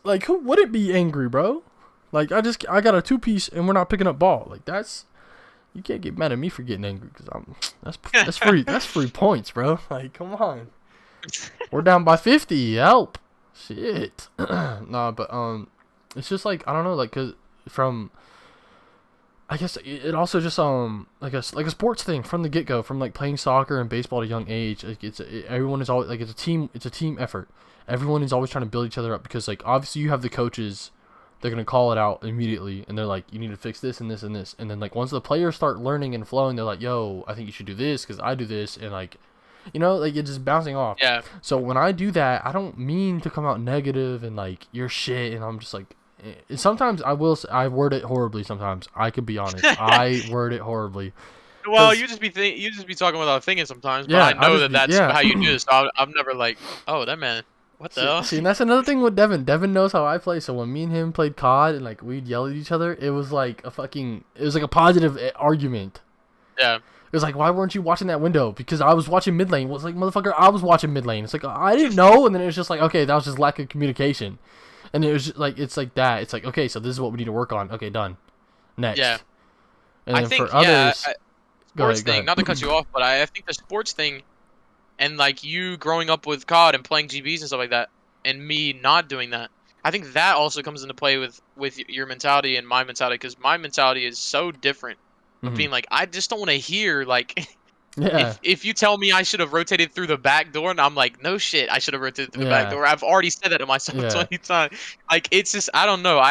Like who wouldn't be angry, bro? Like I got a 2-piece and we're not picking up ball. Like you can't get mad at me for getting angry because that's free points, bro. Like come on, we're down by 50. Help, shit. Nah, but it's just like I don't know, like 'cause from I guess it also just like a sports thing from the get go, from like playing soccer and baseball at a young age. Like everyone is always like it's a team effort. Everyone is always trying to build each other up because like obviously you have the coaches, they're gonna call it out immediately and they're like you need to fix this and this and this, and then like once the players start learning and flowing, they're like yo I think you should do this because I do this, and like like it's just bouncing off. Yeah. So when I do that, I don't mean to come out negative and like you're shit, and I'm just like. Sometimes I word it horribly. Sometimes I could be honest. I word it horribly. Well, you just be talking without thinking sometimes, but Yeah, I know that's yeah. how you do it. So I'm never like, oh, that man, what the hell? See, and that's another thing with Devin. Devin knows how I play. So when me and him played COD and like we'd yell at each other, it was like a positive argument. Yeah. It was like, why weren't you watching that window? Because I was watching mid lane. It was like, motherfucker, I was watching mid lane. It's like I didn't know, and then it was just like, okay, that was just lack of communication. And it was just like it's like that. It's like okay, so this is what we need to work on. Okay, done. Next. Yeah. And I then think for others, sports thing. Not to cut you off, but I think the sports thing, and like you growing up with COD and playing GBs and stuff like that, and me not doing that, I think that also comes into play with your mentality and my mentality, because my mentality is so different. Of being like, I just don't want to hear like. Yeah. If you tell me I should have rotated through the back door, and I'm like, no shit, I should have rotated through the back door. I've already said that to myself 20 times. Like, it's just, I don't know.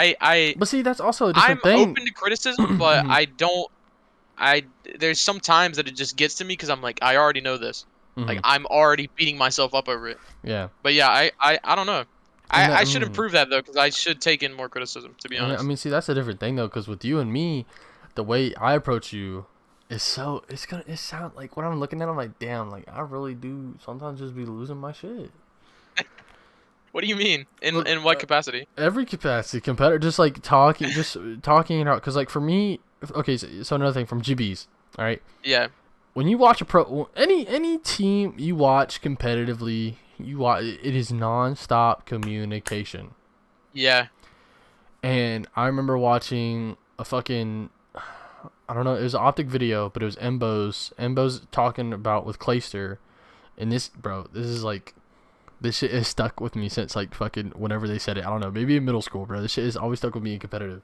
But see, that's also a different thing. I'm open to criticism, but there's some times that it just gets to me because I'm like, I already know this. Like, I'm already beating myself up over it. Yeah. But yeah, I don't know. I should improve that, though, because I should take in more criticism, to be honest. I mean, see, that's a different thing, though, because with you and me, the way I approach you, it sound like when I'm looking at it, I'm like, damn, like I really do sometimes just be losing my shit. What do you mean? In what capacity? Every capacity, competitor, just like talking it out. Cause like for me, okay, so another thing from GBs, all right. Yeah. When you watch any team you watch competitively, it is non-stop communication. Yeah. And I remember watching a fucking. I don't know, it was an optic video, but it was Embo's talking about with Clayster, and this shit is stuck with me since like fucking whenever they said it. I don't know, maybe in middle school, bro. This shit is always stuck with me in competitive.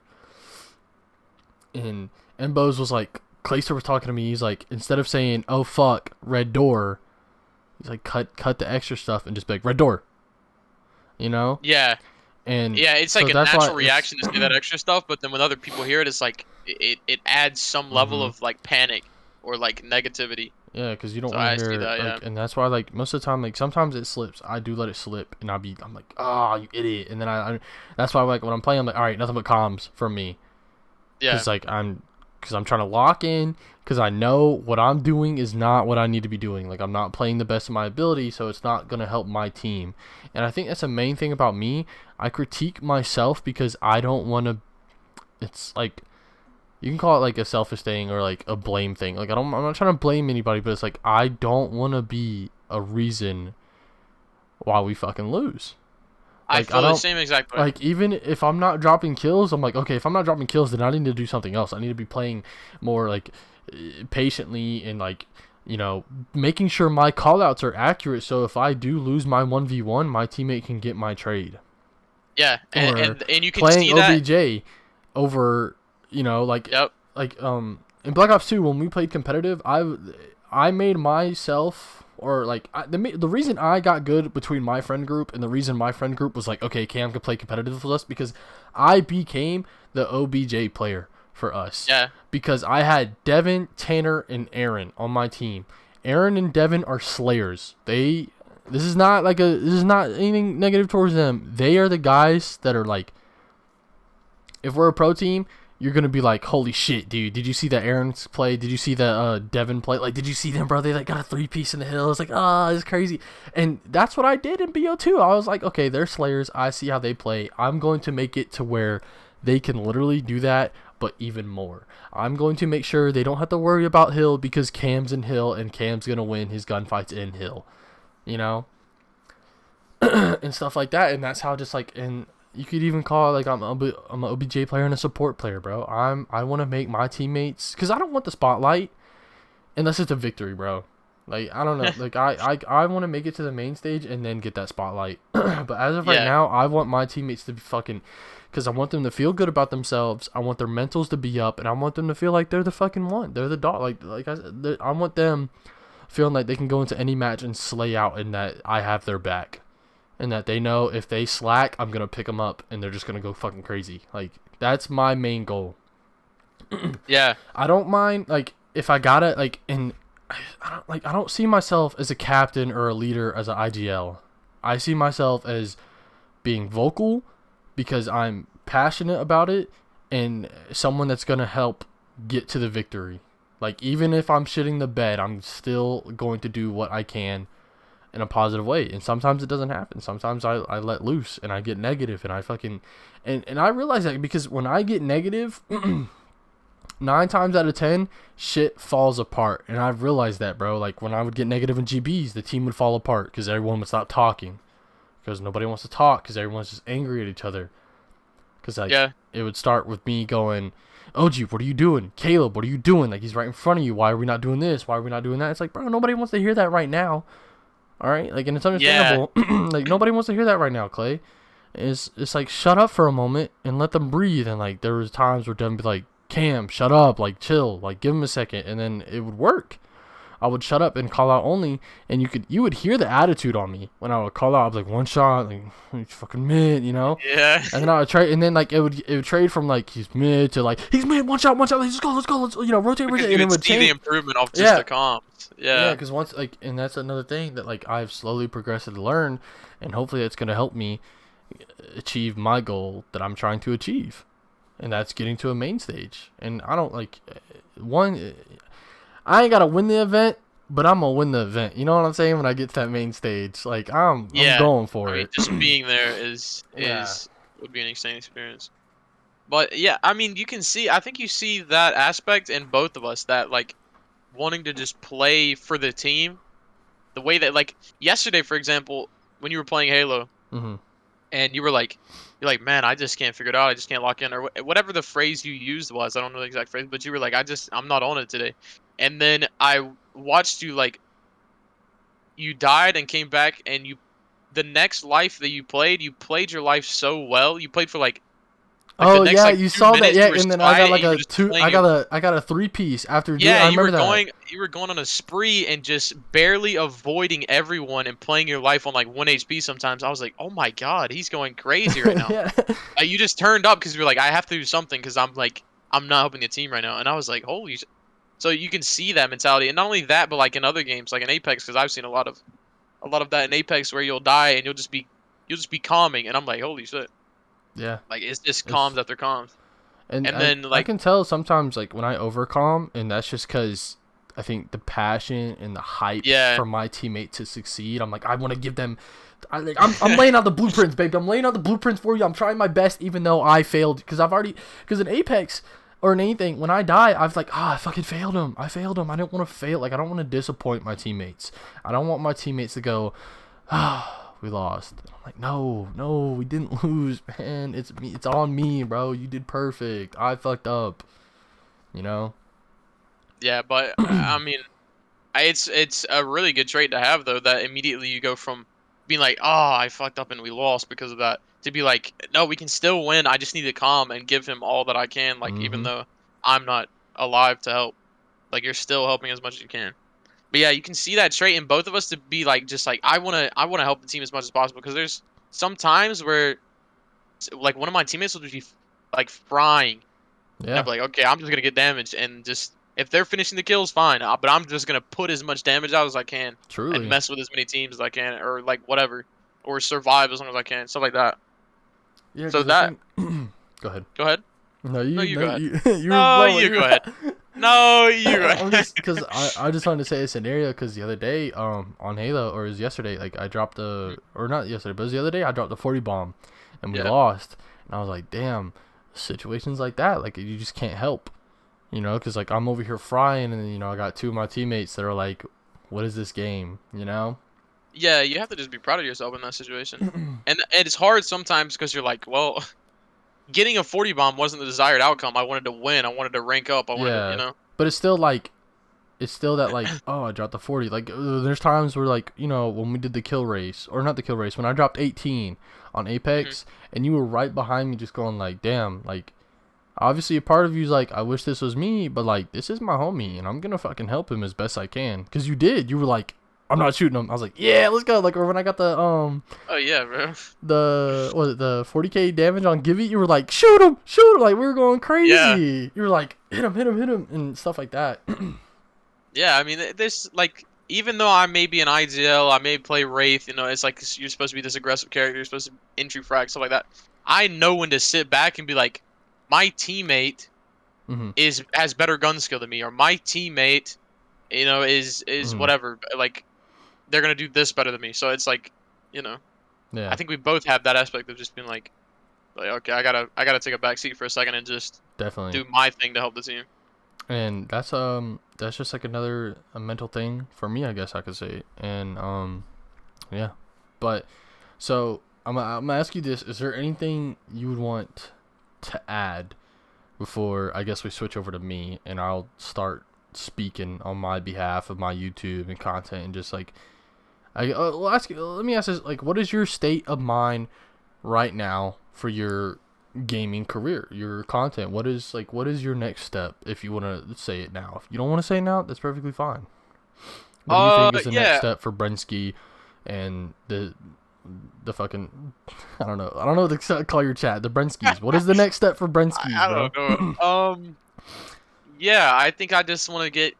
And Embo's was like, Clayster was talking to me, he's like, instead of saying, oh fuck, red door, he's like, cut the extra stuff and just be like, red door. You know? Yeah. And yeah, it's like a natural reaction to say that extra stuff, but then when other people hear it, it's like it adds some level of like panic or like negativity. Yeah, because you don't want to hear that, like, and that's why like most of the time, like sometimes it slips. I do let it slip, and I'm like, oh, you idiot, and then I that's why like when I'm playing, I'm like, all right, nothing but comms from me. Yeah. Because like I'm trying to lock in, because I know what I'm doing is not what I need to be doing. Like I'm not playing the best of my ability, so it's not gonna help my team. And I think that's the main thing about me. I critique myself because I don't want to. It's like. You can call it like a selfish thing or like a blame thing. Like I'm not trying to blame anybody, but it's like I don't want to be a reason why we fucking lose. Like, I feel the same exact way. Like even if I'm not dropping kills, I'm like, okay, if I'm not dropping kills, then I need to do something else. I need to be playing more like patiently and like, you know, making sure my callouts are accurate. So if I do lose my 1v1, my teammate can get my trade. Yeah, and you can playing see that OBJ over. You know, like, in Black Ops 2, when we played competitive, I made myself, or like, the reason I got good between my friend group and the reason my friend group was like, okay, Cam could play competitive with us, because I became the OBJ player for us. Yeah. Because I had Devin, Tanner, and Aaron on my team. Aaron and Devin are slayers. This is not anything negative towards them. They are the guys that are like, if we're a pro team, you're going to be like, holy shit, dude. Did you see that Aaron's play? Did you see that Devin play? Like, did you see them, bro? They like got a 3-piece in the hill. It's like, it's crazy. And that's what I did in BO2. I was like, okay, they're slayers. I see how they play. I'm going to make it to where they can literally do that, but even more. I'm going to make sure they don't have to worry about Hill because Cam's in Hill and Cam's going to win his gunfights in Hill. You know? And stuff like that. And that's how just like, and you could even call it like I'm an OBJ player and a support player, bro. I want to make my teammates, because I don't want the spotlight unless it's a victory, bro. Like, I don't know. Like, I want to make it to the main stage and then get that spotlight. But as of right Yeah. now, I want my teammates to be fucking, because I want them to feel good about themselves. I want their mentals to be up, and I want them to feel like they're the fucking one. They're the dog. I want them feeling like they can go into any match and slay out, and that I have their back. And that they know if they slack, I'm going to pick them up, and they're just going to go fucking crazy. Like, that's my main goal. Yeah. I don't mind, like, if I got it, like, I don't see myself as a captain or a leader as an IGL. I see myself as being vocal because I'm passionate about it, and someone that's going to help get to the victory. Like, even if I'm shitting the bed, I'm still going to do what I can in a positive way. And sometimes it doesn't happen. Sometimes I let loose and I get negative, and I fucking and I realize that because when I get negative 9 times out of 10 shit falls apart. And I've realized that, bro. Like, when I would get negative in GBs, the team would fall apart because everyone would stop talking, because nobody wants to talk, because everyone's just angry at each other. Because like, Yeah. it would start with me going, OG, what are you doing? Caleb, what are you doing? Like, he's right in front of you. Why are we not doing this? Why are we not doing that? It's like, bro, nobody wants to hear that right now. All right, like, and it's understandable. Like, nobody wants to hear that right now, Clay. It's like, shut up for a moment and let them breathe. And like, there was times where Devin would be like, Cam, shut up, like, chill, like, give him a second, and then it would work. I would shut up and call out only, and you would hear the attitude on me when I would call out. I was like, one shot, like, he's fucking mid, you know. Yeah. And then I would trade, and then like it would trade from like he's mid to like he's mid, one shot, let's go, let's rotate, Because and you it would would see change. the improvement off just Yeah. the comms. Yeah, Yeah. because once, like, and that's another thing that like I've slowly progressed to learn, and hopefully that's gonna help me achieve my goal that I'm trying to achieve, and that's getting to a main stage. And I don't like I ain't gotta win the event, but I'm gonna win the event. You know what I'm saying? When I get to that main stage, like, I'm going for I mean, it. just being there is Yeah. would be an insane experience. But yeah, I mean, you can see. I think you see that aspect in both of us, that like wanting to just play for the team. The way that, like, yesterday, for example, when you were playing Halo, Hmm. and you're like, man, I just can't figure it out. I just can't lock in, or whatever the phrase you used was. I don't know the exact phrase, but you were like, I'm not on it today. And then I watched you, like, you died and came back, and the next life that you played your life so well. You played for like the Oh next yeah, like you 2 saw that, minutes yeah, you were and then I got sliding, like and you were a just two, playing your I got a 3-piece after doing. yeah, I remember that. you were going on a spree and just barely avoiding everyone and playing your life on like 1 HP sometimes. I was like, "Oh my god, he's going crazy right now." Yeah, You just turned up because you were like, "I have to do something because I'm not helping the team right now." And I was like, "Holy." So you can see that mentality. And not only that, but like in other games, like in Apex, because I've seen a lot of that in Apex where you'll die and you'll just be calming, and I'm like, "Holy shit." yeah. Like, it's just It's comms after comms. and And then I like, can tell sometimes like when I overcom, and that's just because I think the passion and the hype yeah. for my teammate to succeed. I'm like, I want to give them. I'm laying out the blueprints, baby. I'm laying out the blueprints for you. I'm trying my best, even though I failed, because in Apex or in anything, when I die, I was like, I fucking failed him. I failed him. I didn't want to fail. Like, I don't want to disappoint my teammates. I don't want my teammates to go, we lost. I'm like, no, we didn't lose, man. It's me. It's on me, bro. You did perfect. I fucked up. You know? Yeah, but I mean, it's a really good trait to have, though, that immediately you go from being like, "Oh, I fucked up and we lost because of that," to be like, "No, we can still win. I just need to calm and give him all that I can, like, even Mm-hmm. though I'm not alive to help. Like, you're still helping as much as you can." But yeah, you can see that trait in both of us, to be like, just like, I wanna help the team as much as possible, because there's some times where like one of my teammates will just be like frying. And I'd Yeah, be like, okay, I'm just gonna get damaged, and just if they're finishing the kills, fine. But I'm just gonna put as much damage out as I can and truly. mess with as many teams as I can, or like whatever, or survive as long as I can, stuff like that. Yeah, So because I that, think. Go ahead. go ahead. No, No, you no, go ahead. you were No, flowing. you go ahead. No, you go I'm ahead. just because I just wanted to say a scenario, because the other day on Halo, or it was yesterday, like I dropped or not yesterday, but it was the other day, I dropped the 40 bomb and we Yeah. lost, and I was like, damn, situations like that, like, you just can't help, because like I'm over here frying, and I got 2 of my teammates that are like, what is this game, Yeah, you have to just be proud of yourself in that situation. And it's hard sometimes because you're like, well, getting a 40 bomb wasn't the desired outcome. I wanted to win. I wanted to rank up. I wanted to, Yeah, but it's still like, it's still that like, oh, I dropped the 40. Like, there's times where like, when we did the kill race, or not the kill race, when I dropped 18 on Mhm. Apex, and you were right behind me, just going like, damn, like, obviously a part of you's like, I wish this was me, but like, this is my homie, and I'm gonna fucking help him as best I can. Cause you did. You were like, I'm not shooting him. I was like, yeah, let's go. Like, or when I got Oh yeah, bro. the 40k damage on Gibby, you were like, shoot him, like we were going Yeah. crazy. You were like, hit him, and stuff like that. Yeah, I mean, this like even though I may be an IGL, I may play Wraith, it's like you're supposed to be this aggressive character, you're supposed to entry frag, stuff like that. I know when to sit back and be like, my teammate Mm-hmm. has better gun skill than me, or my teammate, is Mm-hmm. whatever. Like they're gonna do this better than me. So it's like, you know, I Yeah, think we both have that aspect of just being like okay, I gotta take a back seat for a second and just definitely. do my thing to help the team. And that's just like another a mental thing for me, I guess I could say. And yeah. But so I'm gonna ask you this: is there anything you would want to add before I guess we switch over to me and I'll start speaking on my behalf of my YouTube and content and just like let me ask this: like, what is your state of mind right now for your gaming career, your content? What is your next step? If you want to say it now, if you don't want to say it now, that's perfectly fine. What do you think is the next Yeah, step for Brensky and the fucking I don't know what to call your chat, the Brenskys? What is the next step for Brenskys, I bro? don't know. Yeah, I think I just want to get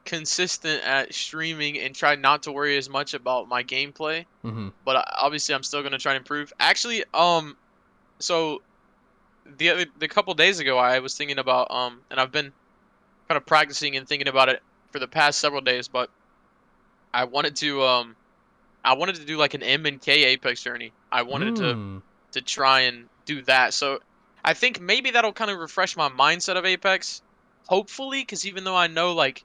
consistent at streaming and try not to worry as much about my gameplay. Mm-hmm. But obviously, I'm still gonna try to improve. Actually, so the couple days ago, I was thinking about and I've been kind of practicing and thinking about it for the past several days. But I wanted to do like an M and K Apex journey. I wanted Mm. to try and do that. So I think maybe that'll kind of refresh my mindset of Apex. Hopefully, because even though I know like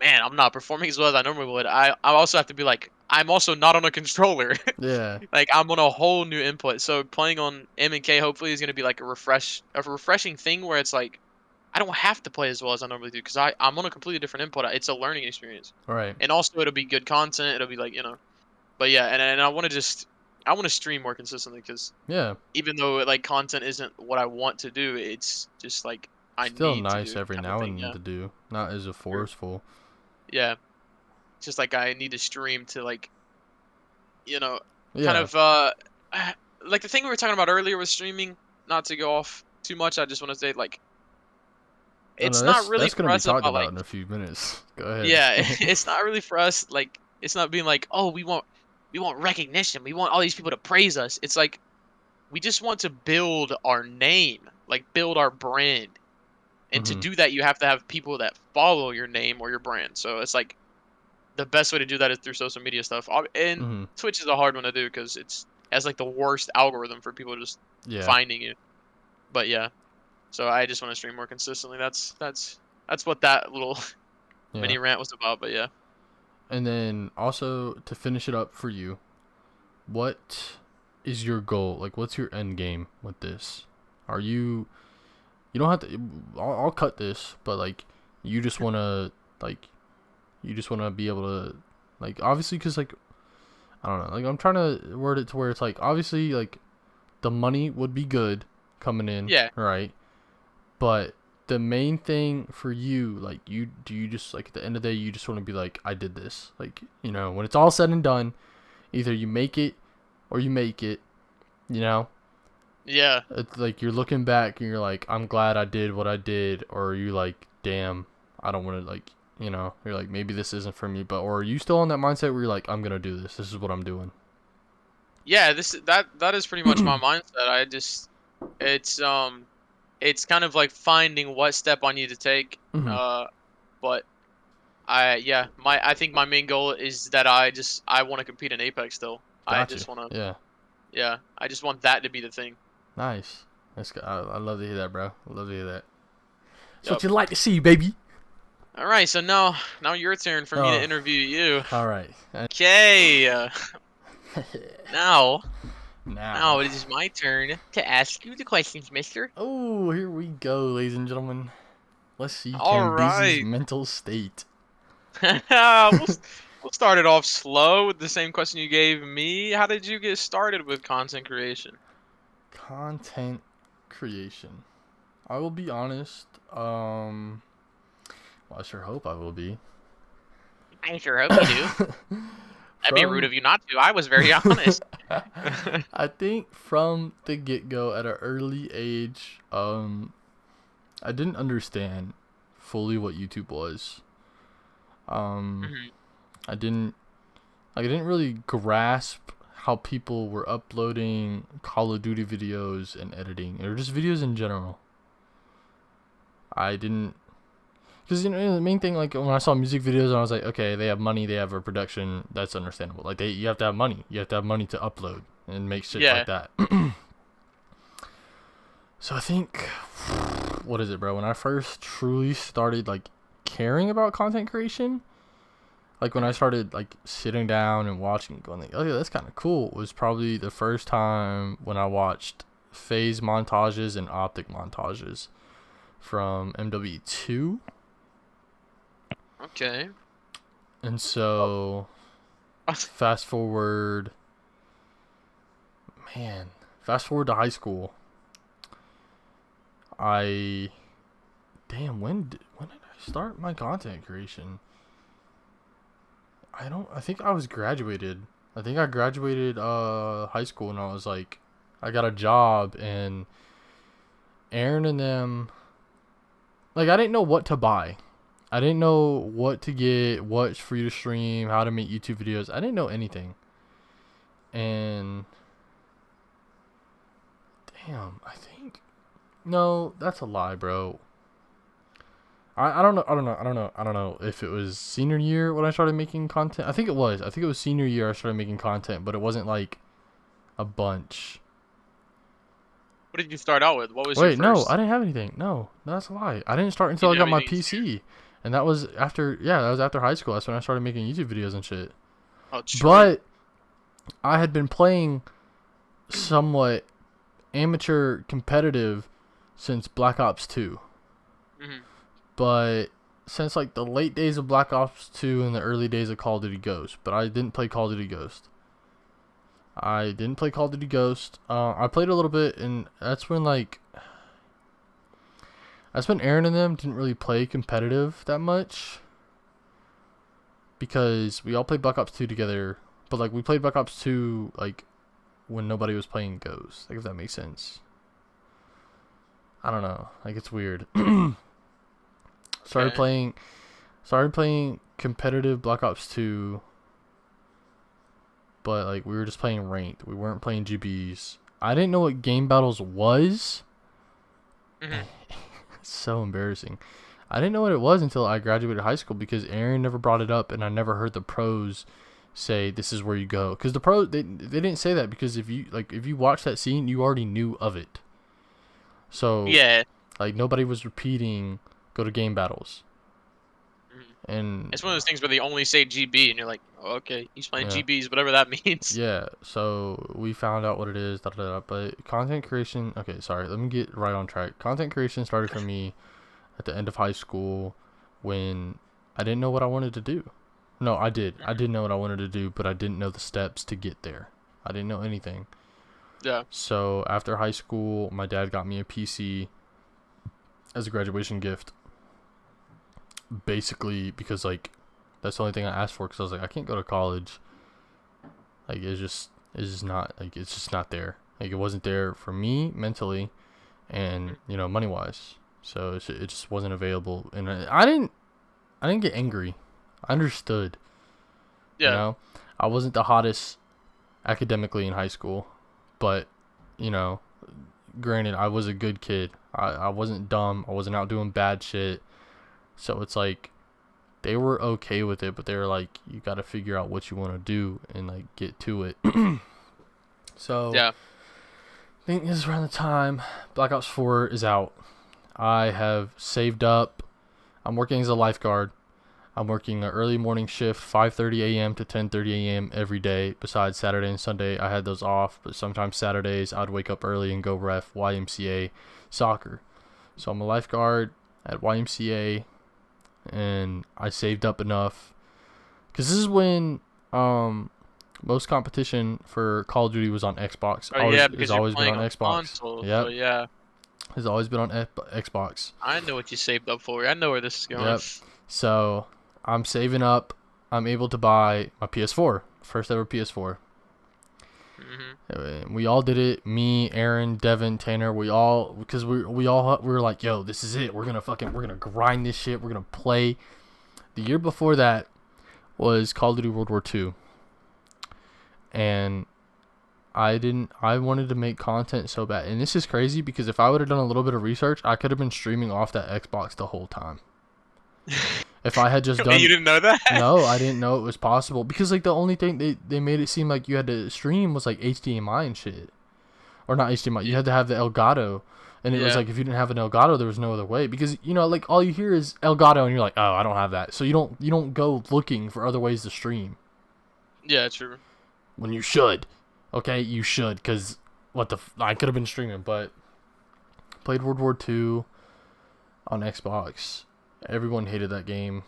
man, I'm not performing as well as I normally would. I also have to be like I'm also not on a controller. Yeah. Like I'm on a whole new input. So playing on M and K hopefully is gonna be like a refreshing thing where it's like I don't have to play as well as I normally do because I'm on a completely different input. It's a learning experience, All right. and also it'll be good content. It'll be like but yeah, and I want to I want to stream more consistently because Yeah. even though like content isn't what I want to do, it's just like I Still need to nice do every kind of now thing. and then Yeah, to do, not as a true. forceful. Yeah, it's just like I need to stream to like you know kind Yeah. of like the thing we were talking about earlier with streaming. Not to go off too much, I just want to say like Oh no, it's not really that's gonna for be us talked about like about in a few minutes. Go ahead. yeah, it's not really for us like it's not being like oh we want recognition, we want all these people to praise us. It's like we just want to build our name, like build our brand. And to Mhm. do that, you have to have people that follow your name or your brand. So it's like the best way to do that is through social media stuff. And Mhm. Twitch is a hard one to do because it has like the worst algorithm for people just Yeah. finding you. But yeah, so I just want to stream more consistently. That's what that little Yeah. mini rant was about. But yeah. And then also to finish it up for you, what is your goal? Like, what's your end game with this? Are you? You don't have to. I'll cut this, but like, you just wanna like, you just wanna be able to, like, obviously, cause like, I don't know. Like, I'm trying to word it to where it's like, obviously, like, the money would be good coming in, Yeah. right? But the main thing for you, like, you just like at the end of the day, you just want to be like, I did this. Like, when it's all said and done, either you make it or you make it. You know, Yeah. it's like you're looking back and you're like, I'm glad I did what I did, or you like, damn, I don't want to like, you're like, maybe this isn't for me, but or are you still on that mindset where you're like, I'm gonna do this. This is what I'm doing. Yeah. That is pretty much my mindset. It's kind of like finding what step I need to take. Hmm. But I think my main goal is that I want to compete in Apex still. I Got you. just want to Yeah. yeah, I just want that to be the thing. Nice. That's good. I love to hear that, bro. I love to hear that. That's what Yep. you like to see, baby. All right, so now your turn for me to Oh, interview you. all right. Okay, now Now. now it is my turn to ask you the questions, mister. Oh, here we go, ladies and gentlemen. Let's see All Cambyses' right. mental state. We'll start it off slow with the same question you gave me. How did you get started with content creation? Content creation. I will be honest. Well, I sure hope I will be. I sure hope you do. That'd be rude From of you not to. I was very honest. I think from the get go at an early age, I didn't understand fully what YouTube was. Um, Mhm. I didn't really grasp how people were uploading Call of Duty videos and editing, or just videos in general. I didn't, because the main thing, like when I saw music videos, I was like, okay, they have money, they have a production, that's understandable. Like you have to have money, you have to have money to upload and make shit Yeah. like that. So I think, what is it, bro? When I first truly started like caring about content creation, like when I Mhm. started like sitting down and watching, going like, oh yeah, that's kind of cool, was probably the first time when I watched phase montages and optic montages from MW2. Okay. And Oh. so fast forward, man, fast forward to high school. I damn when did I start my content creation? I think I was graduated. I think I graduated high school and I was like I got a job, and Aaron and them, like I didn't know what to buy. I didn't know what to get, what's free to stream, how to make YouTube videos. I didn't know anything. And damn, I think no, that's a lie, bro. I don't know. I don't know if it was senior year when I started making content. I think it was. I think it was senior year I started making content, but it wasn't like a bunch. What did you start out with? What was your Wait, no, I first? didn't have anything. No, that's a lie. I didn't start You until I didn't got have my anything senior? PC, and that was after. Yeah, that was after high school. That's when I started making YouTube videos and shit. Oh, true. But I had been playing somewhat amateur competitive since Black Ops 2. Mhm. But since like the late days of Black Ops 2 and the early days of Call of Duty Ghost, but I didn't play Call of Duty Ghost. I didn't play Call of Duty Ghost. I played a little bit, and that's when Aaron and them didn't really play competitive that much because we all played Black Ops 2 together. But like we played Black Ops 2 like when nobody was playing Ghost. Like if that makes sense. I don't know. Like it's weird. started Okay. playing started playing competitive Black Ops 2, but like we were just playing ranked. We weren't playing GBs. I didn't know what game battles was. Mhm. It's so embarrassing. I didn't know what it was until I graduated high school because Aaron never brought it up, and I never heard the pros say this is where you go. Because the pros they didn't say that because if you watch that scene, you already knew of it. So Yeah. like nobody was repeating go to game battles. Mhm. And It's one of those things where they only say GB, and you're like, oh, okay, he's playing yeah. GBs, whatever that means. Yeah, so we found out what it is, da, da, da, but content creation, okay, sorry, let me get right on track. Content creation started for me at the end of high school when I didn't know what I wanted to do. No, I did. I Mhm. did know what I wanted to do, but I didn't know the steps to get there. I didn't know anything. Yeah. So after high school, my dad got me a PC as a graduation gift, basically because like that's the only thing I asked for because I was like I can't go to college. Like it's just not like it's just not there. Like it wasn't there for me mentally, and Mhm. money wise. So it just wasn't available, and I didn't get angry. I understood. You Yeah. know, I wasn't the hottest academically in high school, but you know, granted, I was a good kid. I wasn't dumb. I wasn't out doing bad shit. So it's like they were okay with it, but they were like, you got to figure out what you want to do and like get to it. So Yeah. I think this is around the time Black Ops 4 is out. I have saved up. I'm working as a lifeguard. I'm working an early morning shift, 5:30 a.m. to 10:30 a.m. every day. Besides Saturday and Sunday, I had those off. But sometimes Saturdays, I'd wake up early and go ref YMCA soccer. So I'm a lifeguard at YMCA, and I saved up enough. Because this is when most competition for Call of Duty was on Xbox. Oh yeah, It's because you're always been playing on on Xbox. console. Yep. So yeah, It's always been on Xbox. I know what you saved up for. I know where this is going. Yep. So I'm saving up. I'm able to buy my PS4, first ever PS4. We all did it. Me, Aaron, Devin, Tanner. We all, because we were like, yo, this is it. We're gonna grind this shit. We're gonna play. The year before that was Call of Duty World War II, and I wanted to make content so bad. And this is crazy because if I would have done a little bit of research, I could have been streaming off that Xbox the whole time. If I had just done... You didn't know that? No, I didn't know it was possible. Because, like, the only thing they made it seem like you had to stream was, like, HDMI and shit. Or not HDMI. You had to have the Elgato. And it was like, if you didn't have an Elgato, there was no other way. Because, you know, like, all you hear is Elgato, and you're like, oh, I don't have that. So you don't go looking for other ways to stream. Yeah, true. When you should. Okay, you should. Because, I could have been streaming, but... Played World War II on Xbox. Everyone hated that game.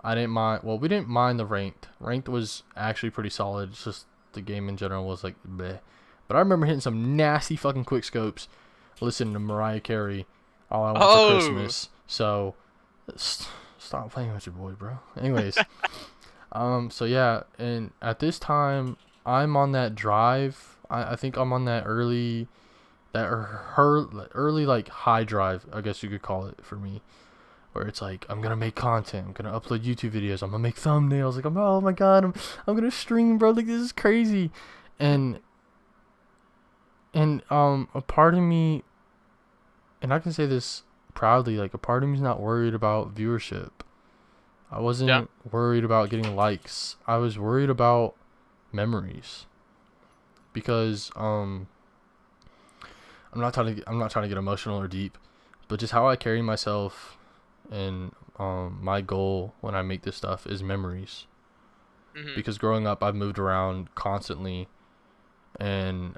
I didn't mind. Well, we didn't mind the ranked. Ranked was actually pretty solid. It's just the game in general was like bleh. But I remember hitting some nasty fucking quick scopes, listening to Mariah Carey, All I Want for Christmas. So stop playing with your boy, bro. Anyways, so yeah, and at this time I'm on that drive. I think I'm on that early like high drive, I guess you could call it for me. Where it's like, I'm gonna make content, I'm gonna upload YouTube videos, I'm gonna make thumbnails, like oh my god, I'm gonna stream, bro, like this is crazy. And a part of me, and I can say this proudly, like a part of me is not worried about viewership. I wasn't worried about getting likes. I was worried about memories. Because I'm not trying to get emotional or deep, but just how I carry myself. And my goal when I make this stuff is memories. Because growing up, I've moved around constantly, and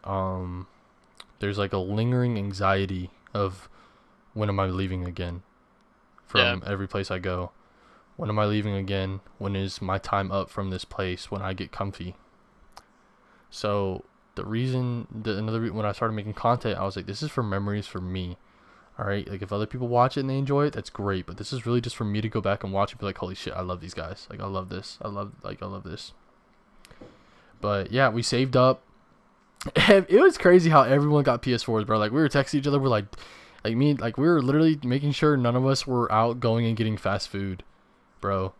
there's like a lingering anxiety of when am I leaving again from every place I go. When am I leaving again? When is my time up from this place? When I get comfy. So when I started making content, I was like, this is for memories for me. Alright, like if other people watch it and they enjoy it, that's great. But this is really just for me to go back and watch and be like, holy shit, I love these guys. Like I love this. I love this. But yeah, we saved up. It was crazy how everyone got PS4s, bro. Like we were texting each other, we were literally making sure none of us were out going and getting fast food, bro.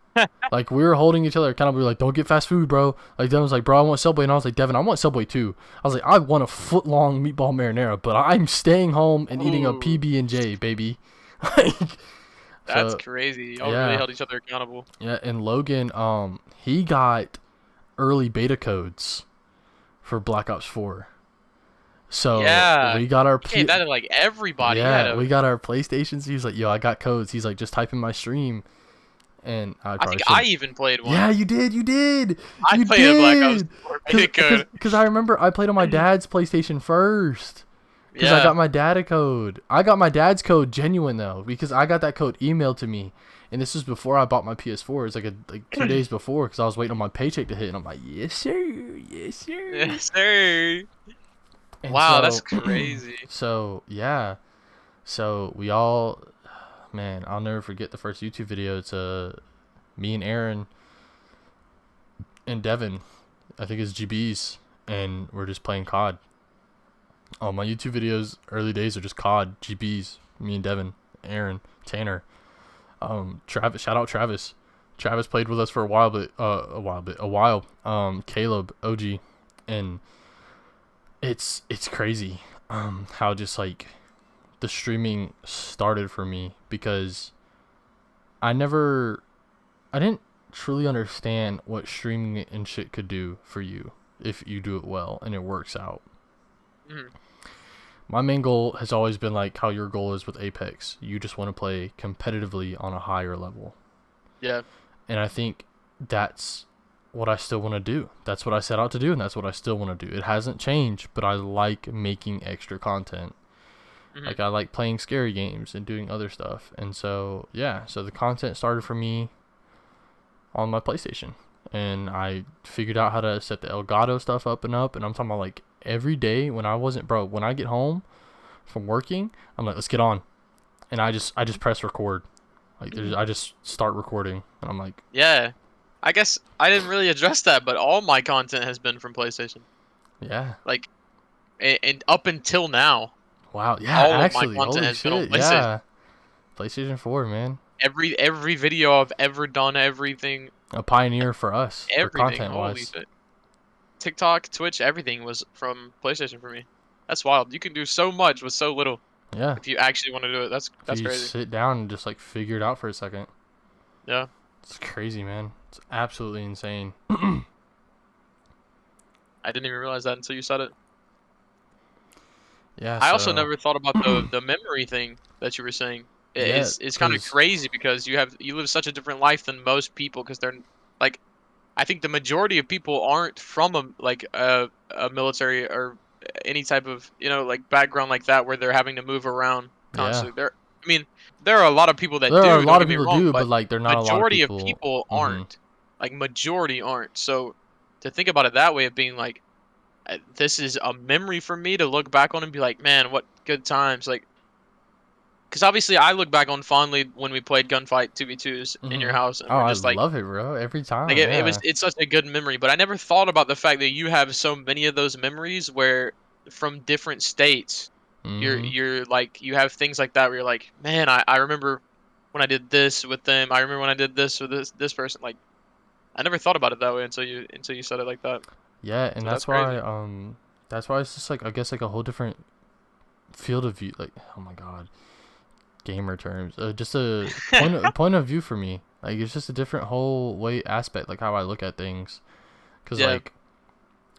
Like we were holding each other accountable. We were like, don't get fast food, bro. Like Devin was like, bro, I want Subway, and I was like, Devin, I want Subway too. I was like, I want a foot-long meatball marinara, but I'm staying home and eating a PB&J, baby. That's crazy. Y'all really held each other accountable. Yeah, and Logan, he got early beta codes for Black Ops 4. So we got our that to like everybody. Yeah, we got our PlayStations. He was like, yo, I got codes. He's like, just type in my stream. And I think I even played one. Yeah, you did. I played a Black Ops 4 beta code. Because I remember I played on my dad's PlayStation first. Because I got my dad a code. I got my dad's code genuine though, because I got that code emailed to me, and this was before I bought my PS4. It's like 2 days before, because I was waiting on my paycheck to hit, and I'm like, yes sir, yes sir, yes sir. And wow, that's crazy. So yeah, so we all. Man, I'll never forget the first YouTube video. It's me and Aaron and Devin. I think it's GBs, and we're just playing COD. All my YouTube videos, early days, are just COD, GBs, me and Devin, Aaron, Tanner, Travis. Shout out Travis. Travis played with us for a while. Caleb, OG, and it's crazy. How just like the streaming started for me, because I didn't truly understand what streaming and shit could do for you if you do it well and it works out. My main goal has always been like how your goal is with Apex. You just want to play competitively on a higher level. Yeah. And I think that's what I still want to do. That's what I set out to do, and that's what I still want to do. It hasn't changed, but I like making extra content. Hmm. Like I like playing scary games and doing other stuff. And so, yeah, so the content started for me on my PlayStation. And I figured out how to set the Elgato stuff up, and I'm talking about like every day when I get home from working, I'm like, let's get on. And I just press record. Like I just start recording, and I'm like, Yeah. I guess I didn't really address that, but all my content has been from PlayStation. yeah. Like, and up until now, Wow. Yeah, all of my actually, content holy has been on shit. PlayStation. Yeah. PlayStation 4, man. Every video I've ever done, A pioneer for us, for everything. content Holy wise. shit. TikTok, Twitch, everything was from PlayStation for me. That's wild. You can do so much with so little Yeah. if you actually want to do it. If That's you crazy. sit down and just like figure it out for a second. Yeah. It's crazy, man. It's absolutely insane. I didn't even realize that until you said it. Yeah, I also so never thought about the memory thing that you were saying. yeah, It's kind of cuz crazy because you live such a different life than most people because they're like I think the majority of people aren't from a military or any type of like background like that where they're having to move around yeah. constantly. I mean, there are a lot of people that There are a do. Don't lot get of me people wrong, do, but but like they're not a lot of majority of people. people Mhm. aren't. Like majority aren't. So to think about it that way of being like, this is a memory for me to look back on and be like, man, what good times. Like, because obviously I look back on fondly when we played gunfight 2v2s in your Mhm. house, and Oh, we're I just like. love it, bro. Every Like time. Yeah. it's such a good memory, but I never thought about the fact that you have so many of those memories where from different states, Mhm. you're like you have things like that where you're like, man, I remember when I did this with them. I remember when I did this with this person. Like I never thought about it that way until you said it like that. Yeah, and So that's crazy. that's why it's just like I guess like a whole different field of view, like oh my god, gamer terms. Just a point of view for me. Like it's just a different whole way aspect like how I look at things. Cuz Yeah, like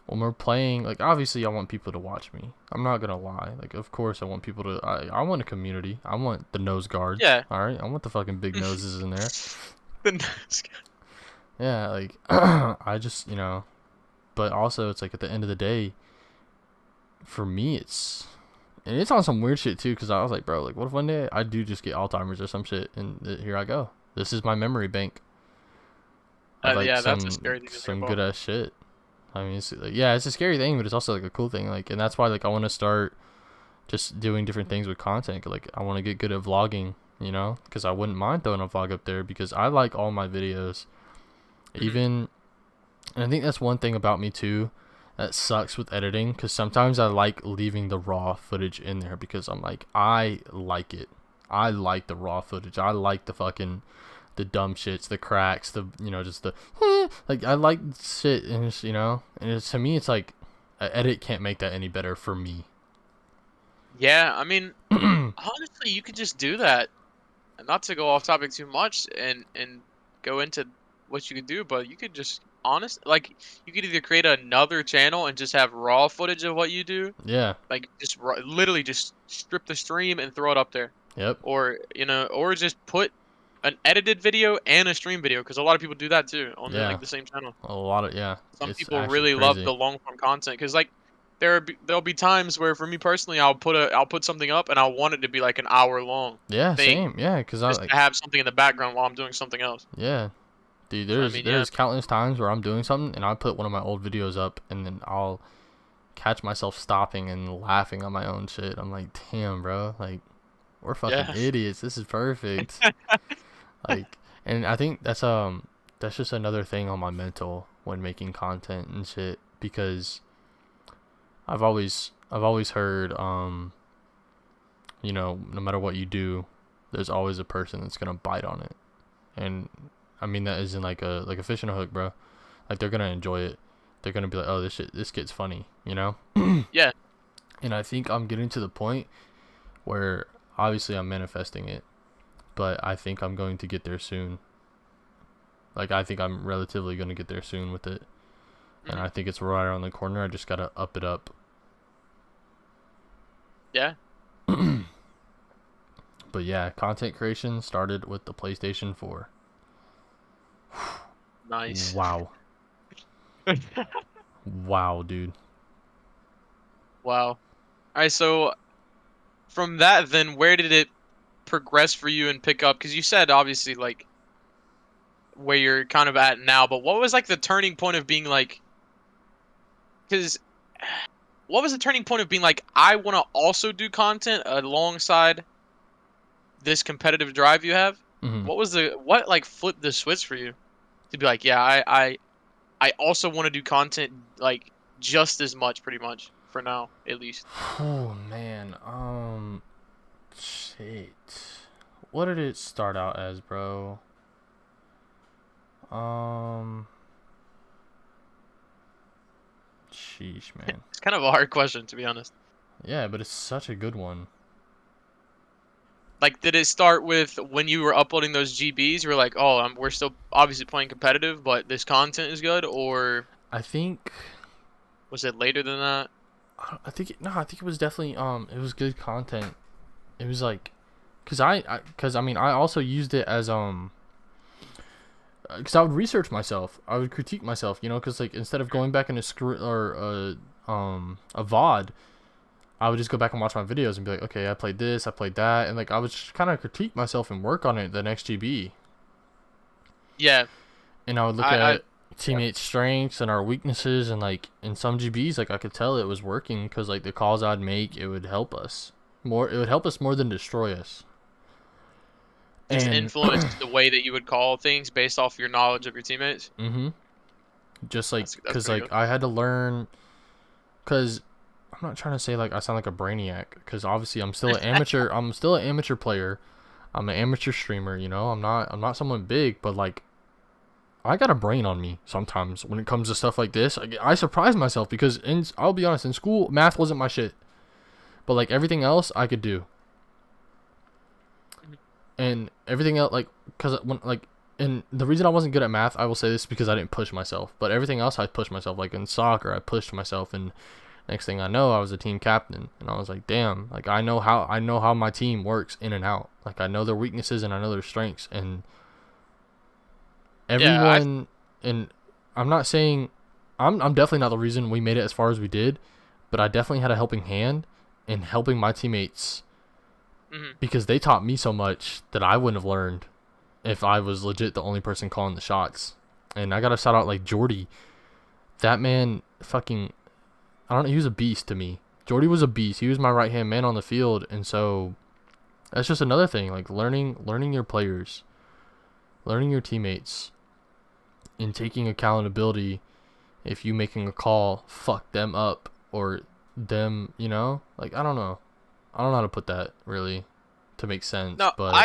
when we're playing, like obviously I want people to watch me. I'm not gonna lie. Like of course I want people to. I want a community. I want the nose guards. yeah. All right, I want the fucking big noses in there. The Yeah, like I just but also it's like at the end of the day, for me and it's on some weird shit too. Cause I was like, bro, like what if one day I do just get Alzheimer's or some shit, and here I go. This is my memory bank of like yeah, that's a scary thing to think some about. good ass shit. I mean, it's like, yeah, it's a scary thing, but it's also like a cool thing. Like, and that's why like I want to start just doing different things with content. Like, I want to get good at vlogging, because I wouldn't mind throwing a vlog up there because I like all my videos. Hmm. Even, and I think that's one thing about me too that sucks with editing because sometimes I like leaving the raw footage in there because I'm like, I like it. I like the raw footage. I like the dumb shits, the cracks, just the like I like shit, and to me it's like an edit can't make that any better for me. Yeah, I mean, honestly, you could just do that. Not to go off topic too much and go into what you could do, but you could just like you could either create another channel and just have raw footage of what you do, Yeah. like just literally just strip the stream and throw it up there, Yep. or or just put an edited video and a stream video because a lot of people do that too on Yeah. like the same channel. A lot of yeah. Some It's people actually really love crazy. the long form content because like there'll be times where for me personally I'll put something up and I'll want it to be like an hour long Yeah. thing Same. Yeah. Cause I just like to have something in the background while I'm doing something else. yeah. Dude, So I there's mean, yeah, there's countless times where I'm doing something and I put one of my old videos up and then I'll catch myself stopping and laughing on my own shit. I'm like, damn, bro, like we're fucking yeah, idiots. This is perfect. Like, and I think that's just another thing on my mental when making content and shit because I've always heard no matter what you do, there's always a person that's gonna bite on it, and I mean that isn't like a fish in a hook, bro. Like they're gonna enjoy it. They're gonna be like, oh, this gets funny, yeah. And I think I'm getting to the point where obviously I'm manifesting it, but I think I'm going to get there soon. Like I think I'm relatively gonna get there soon with it, and Hmm. I think it's right around the corner. I just gotta up it up. Yeah. But yeah, content creation started with the PlayStation 4. Nice. Wow. Wow, dude. Wow. All right. So from that, then where did it progress for you and pick up? Because you said obviously like where you're kind of at now, but what was like the turning point of being like? Because what was the turning point of being like, I want to also do content alongside this competitive drive you have? Hmm. What like flipped the switch for you to be like, yeah, I also want to do content like just as much, pretty much for now, at least. Oh man. Shit. What did it start out as, bro? Um. Sheesh, man. It's kind of a hard question to be honest. Yeah, but it's such a good one. Like, did it start with when you were uploading those GBs? You were like, oh, we're still obviously playing competitive, but this content is good, or I think. was it later than that? I think it was definitely it was good content. It was like, cause I mean I also used it as because I would research myself, I would critique myself, you know, cause like instead of going back in a script or a VOD, I would just go back and watch my videos and be like, okay, I played this, I played that, and like I would just kind of critique myself and work on it the next GB, Yeah, and I would look I at teammates' strengths and our weaknesses, and like in some GBs, like I could tell it was working because like the calls I'd make, it would help us more. It would help us more than destroy us. just And influenced the way that you would call things based off your knowledge of your teammates. mm-hmm, just like That's because pretty like good. I had to learn because I'm not trying to say like I sound like a brainiac because obviously I'm still an amateur. I'm still an amateur player. I'm an amateur streamer. You know, I'm not someone big, but like I got a brain on me sometimes when it comes to stuff like this. I surprise myself because I'll be honest, in school math wasn't my shit, but like everything else I could do, and everything else like because when like. And the reason I wasn't good at math, I will say this because I didn't push myself. But everything else, I pushed myself. Like in soccer, I pushed myself, and next thing I know, I was a team captain, and I was like, damn, like I know how my team works in and out. Like I know their weaknesses and I know their strengths, and Yeah, I. everyone. And I'm not saying I'm definitely not the reason we made it as far as we did, but I definitely had a helping hand in helping my teammates Mhm. because they taught me so much that I wouldn't have learned if I was legit the only person calling the shots. And I gotta shout out like Jordy. That man fucking I don't know, he was a beast to me. Jordy was a beast. He was my right hand man on the field, and so that's just another thing. Like learning your players, learning your teammates, and taking accountability. If you making a call, fuck them up or them, you know. Like I don't know how to put that really to make sense, No, but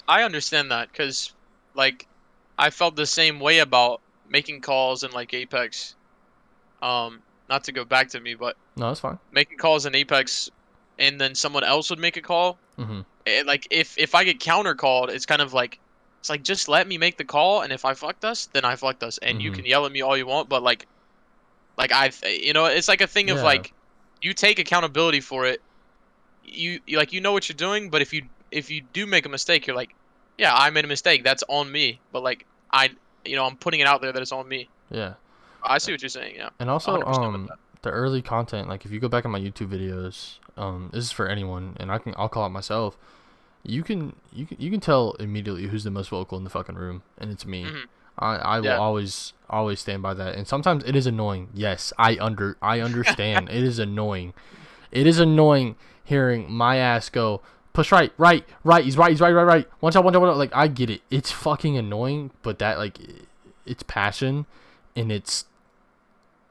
I understand that because like I felt the same way about making calls in like Apex. Not to go back to me, but no, it's fine. making calls in Apex, and then someone else would make a call. Mhm. And like if I get counter called, it's kind of like it's like just let me make the call, and if I fucked us, then I fucked us, and you Mhm. can yell at me all you want, but like it's like a thing of Yeah. like you take accountability for it. Like you know what you're doing, but if you do make a mistake, you're like, yeah, I made a mistake. That's on me. But like I'm putting it out there that it's on me. Yeah. I see what you're saying. Yeah, And also 100% with that. the early content, like if you go back in my YouTube videos, this is for anyone and I'll call it myself. You can tell immediately who's the most vocal in the fucking room, and it's me. Hmm. I will Yeah, always stand by that. And sometimes it is annoying. Yes, I understand. It is annoying. It is annoying hearing my ass go push right. He's right. One shot. Like I get it. It's fucking annoying, but that like it's passion, and it's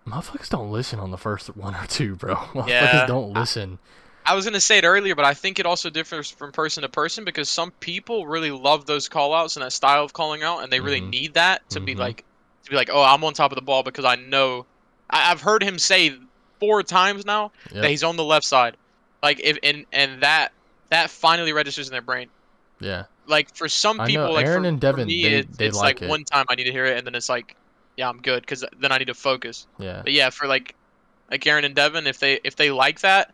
motherfuckers don't listen on the first one or two, bro. Motherfuckers yeah. don't listen. I was gonna say it earlier, but I think it also differs from person to person because some people really love those call outs and that style of calling out, and they really Mhm. need that Mhm. to be like, oh, I'm on top of the ball because I know I've heard him say 4 times now that Yep. he's on the left side, like if and that finally registers in their brain. Yeah. Like for some I know people, like Aaron and for Devin. me, They it's like like it. one time I need to hear it, and then it's like, yeah, I'm good because then I need to focus. Yeah. But yeah, for like Aaron and Devin, if they like that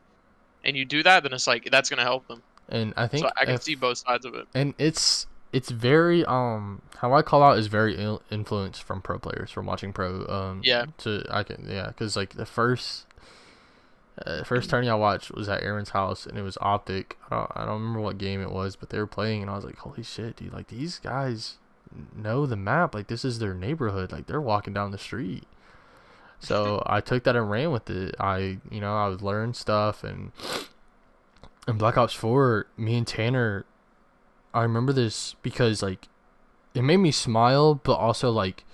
and you do that, then it's like that's gonna help them. And I So think I can see if both sides of it. and it's very how I call out is very influenced from pro players from watching pro Yeah. to I can yeah because like the first tourney I watched was at Aaron's house and it was Optic. I don't remember what game it was, but they were playing and I was like, holy shit, dude! Like these guys know the map. Like this is their neighborhood. Like they're walking down the street. So I took that and ran with it. I would learn stuff and in Black Ops 4, me and Tanner, I remember this because like it made me smile, but also like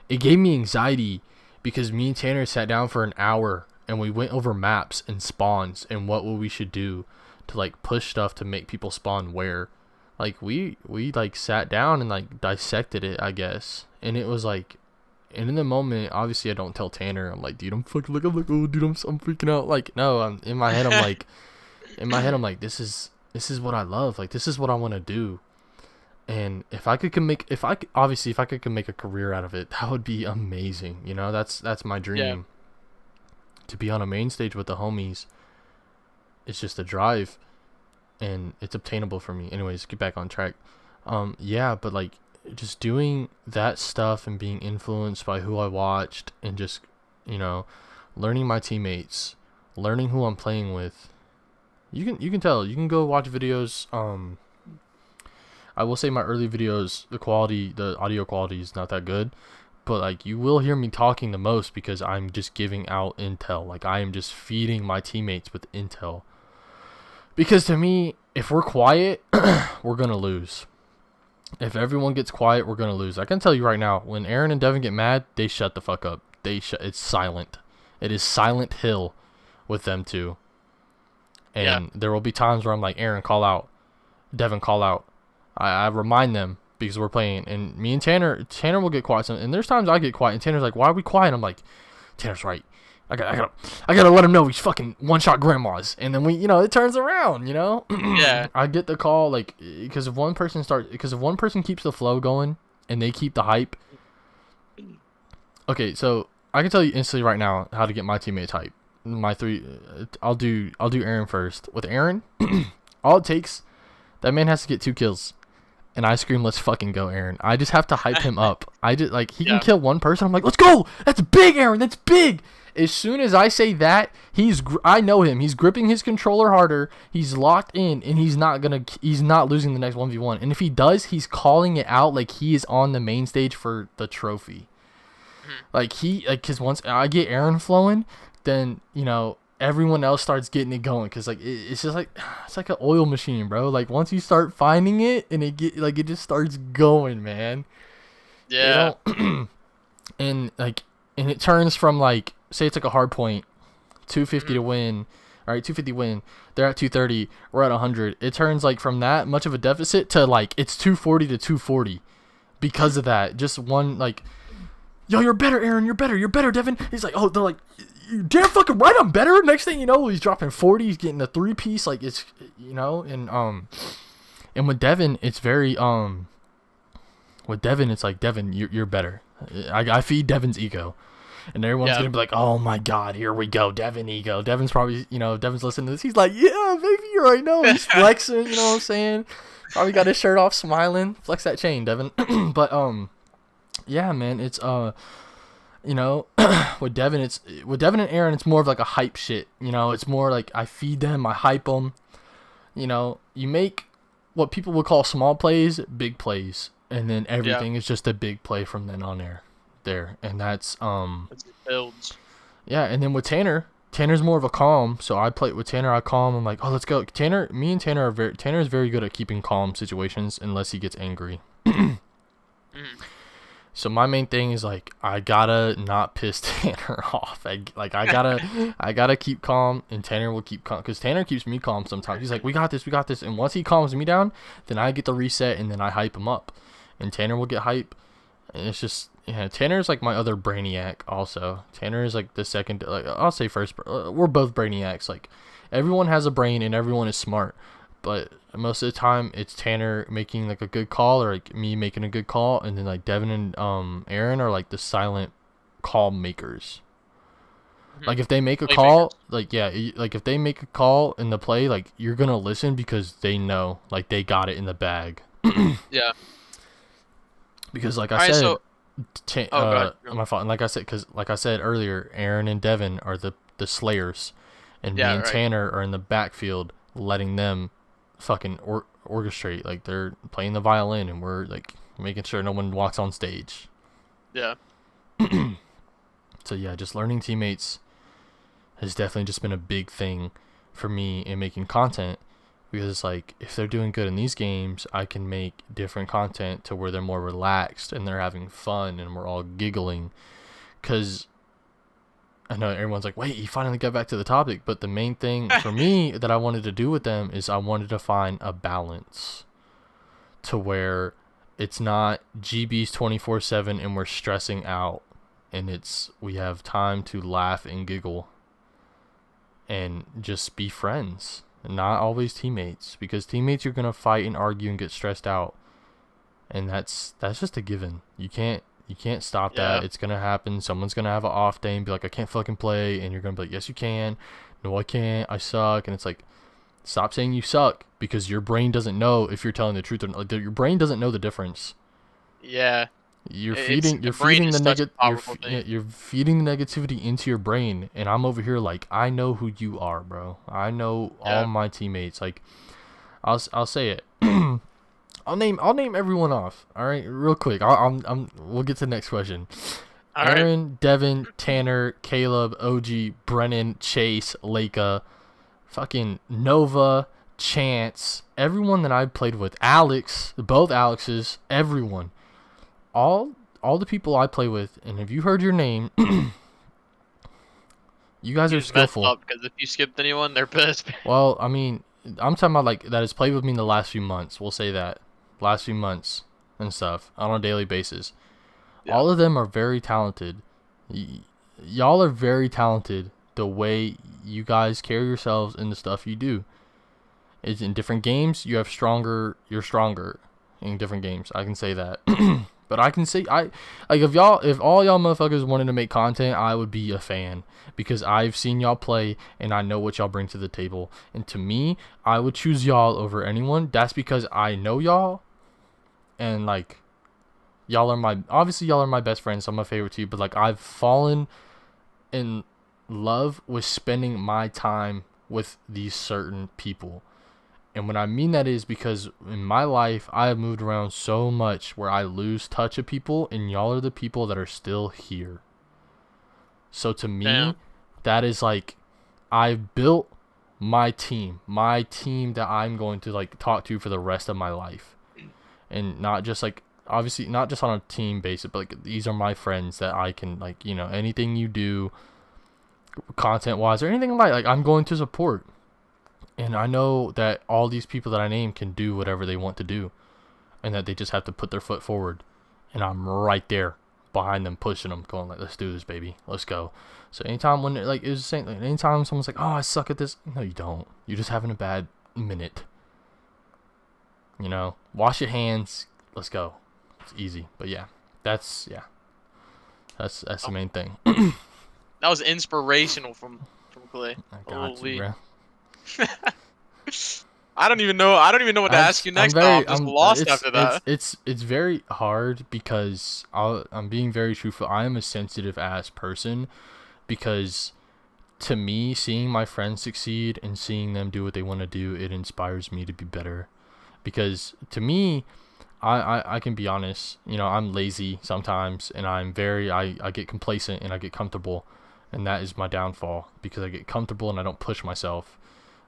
it gave me anxiety because me and Tanner sat down for an hour and we went over maps and spawns and what we should do to like push stuff to make people spawn where. Like we like sat down and like dissected it, I guess. And it was like and in the moment, obviously I don't tell Tanner. I'm like, dude, I'm fucking like, oh dude, I'm freaking out. Like, no, in my head I'm like this is what I love. Like this is what I want to do. And if I could make if I could make a career out of it, that would be amazing. You know, that's my dream. Yeah. To be on a main stage with the homies. It's just a drive and it's obtainable for me. Anyways, get back on track. Yeah, but like just doing that stuff and being influenced by who I watched and just, learning my teammates, learning who I'm playing with. You can tell. You can go watch videos. I will say my early videos, the audio quality is not that good, but like you will hear me talking the most because I'm just giving out intel. Like I am just feeding my teammates with intel. Because to me, if we're quiet, we're gonna lose. If everyone gets quiet, we're gonna lose. I can tell you right now, when Aaron and Devin get mad, they shut the fuck up. It's silent. It is Silent Hill with them two. And there will be times where I'm like, Aaron, call out. Devin, call out. I remind them because we're playing. And me and Tanner will get quiet. And there's times I get quiet. And Tanner's like, why are we quiet? I'm like, Tanner's right. I gotta let him know he's fucking one-shot grandmas. And then it turns around, Yeah. I get the call, like, because if one person keeps the flow going and they keep the hype. Okay, so I can tell you instantly right now how to get my teammates hype. My three, I'll do Aaron first. With Aaron, all it takes, that man has to get 2 kills, and I scream, "Let's fucking go, Aaron!" I just have to hype him up. I just like he can kill one person. I'm like, "Let's go! That's big, Aaron. That's big." As soon as I say that, I know him. He's gripping his controller harder. He's locked in, and he's not losing the next 1v1. And if he does, he's calling it out like he is on the main stage for the trophy. Because once I get Aaron flowing, then everyone else starts getting it going. Because it's just like it's like an oil machine, bro. Like once you start finding it, and it just starts going, man. Yeah. And it turns from like, say it's like a hard point, 250 to win. All right, 250 win. They're at 230. We're at 100. It turns like from that much of a deficit to like it's 240 to 240 because of that. Just one like, yo, you're better, Aaron. You're better, Devin. He's like, oh, they're like, you're damn fucking right, I'm better. Next thing you know, he's dropping 40. He's getting a 3-piece. Like it's and with Devin, it's very with Devin, it's like, Devin, you're better. I feed Devin's ego. And everyone's going to be like, oh my God, here we go, Devin ego. Devin's probably, Devin's listening to this. He's like, yeah, baby, you already know. He's flexing, you know what I'm saying? Probably got his shirt off, smiling. Flex that chain, Devin. But, yeah, man, it's, with Devin and Aaron, it's more of like a hype shit. It's more like I feed them, I hype them. You make what people would call small plays, big plays. And then everything is just a big play from then on there. And that's builds. Yeah, and then with Tanner's more of a calm. So I play with Tanner, I calm. I'm like, oh, let's go. Me and Tanner Tanner is very good at keeping calm situations unless he gets angry. So my main thing is like I gotta not piss Tanner off. I gotta keep calm, and Tanner will keep calm because Tanner keeps me calm sometimes. He's like, we got this. And once he calms me down, then I get the reset, and then I hype him up, and Tanner will get hype. And it's just, Tanner's like my other brainiac also. Tanner is like the second, like I'll say first, we're both brainiacs. Like everyone has a brain and everyone is smart, but most of the time it's Tanner making like a good call or like me making a good call, and then like Devin and Aaron are like the silent call makers. Mhm. Like if they make a Playmakers. call, like yeah, like if they make a call in the play, like you're gonna listen because they know, like they got it in the bag. Yeah. Because like I All right. said, So, oh, go ahead. Go. my fault. And like I said, because like I said earlier, Aaron and Devin are the slayers, and me Yeah. and Right. Tanner are in the backfield letting them fucking orchestrate. Like they're playing the violin, and we're like making sure no one walks on stage. Yeah. So yeah, just learning teammates has definitely just been a big thing for me in making content, because like if they're doing good in these games, I can make different content to where they're more relaxed and they're having fun and we're all giggling. Because I know everyone's like, wait, you finally got back to the topic, but the main thing for me that I wanted to do with them is I wanted to find a balance to where it's not GB's 24/7 and we're stressing out, and it's we have time to laugh and giggle and just be friends, not always teammates, because teammates you're gonna fight and argue and get stressed out, and that's just a given. You can't stop Yeah. that. It's gonna happen. Someone's gonna have an off day and be like, I can't fucking play, and you're gonna be like, yes you can. No, I can't. I suck. And it's like, stop saying you suck, because your brain doesn't know if you're telling the truth or not. Like, your brain doesn't know the difference. Yeah. You're It's feeding the you're brain feeding the is such a negative powerful thing. you're feeding the negativity into your brain, and I'm over here like, I know who you are, bro. I know all Yeah. my teammates. Like I'll say it. I'll name everyone off. All right, real quick. We'll get to the next question. All right. Aaron, Devin, Tanner, Caleb, OG, Brennan, Chase, Leica, fucking Nova, Chance, everyone that I played with, Alex, both Alexes, everyone, all the people I play with, and if you heard your name, you guys You are just messed skillful. up because if you skipped anyone, they're pissed. Well, I mean, I'm talking about like that has played with me in the last few months. We'll say that last few months and stuff on a daily basis. Yeah. All of them are very talented. Y'all are very talented. The way you guys carry yourselves in the stuff you do. It's in different games. You're stronger in different games. I can say that. But I can say if all y'all motherfuckers wanted to make content, I would be a fan, because I've seen y'all play and I know what y'all bring to the table. And to me, I would choose y'all over anyone. That's because I know y'all, and like y'all are my best friends. So I'm a favorite to you, but like I've fallen in love with spending my time with these certain people. And what I mean that is because in my life, I have moved around so much where I lose touch of people, and y'all are the people that are still here. So to me, Damn. that is like, I've built my team that I'm going to like talk to for the rest of my life. And not just like, obviously, not just on a team basis, but like, these are my friends that I can, like, anything you do content wise or anything like I'm going to support. And I know that all these people that I name can do whatever they want to do, and that they just have to put their foot forward. And I'm right there behind them, pushing them, going like, let's do this, baby. Let's go. So anytime when, like, it was the same, like, anytime someone's like, oh, I suck at this. No, you don't. You're just having a bad minute. Wash your hands. Let's go. It's easy. But yeah, that's the Oh, main thing. that was inspirational from Clay. I got you, Holy. bro. I don't even know. I don't even know what to ask you next. I'm just lost after that. It's very hard, because I'm being very truthful. I am a sensitive ass person, because to me, seeing my friends succeed and seeing them do what they want to do, it inspires me to be better. Because to me, I can be honest, I'm lazy sometimes, and I get complacent and I get comfortable, and that is my downfall, because I get comfortable and I don't push myself.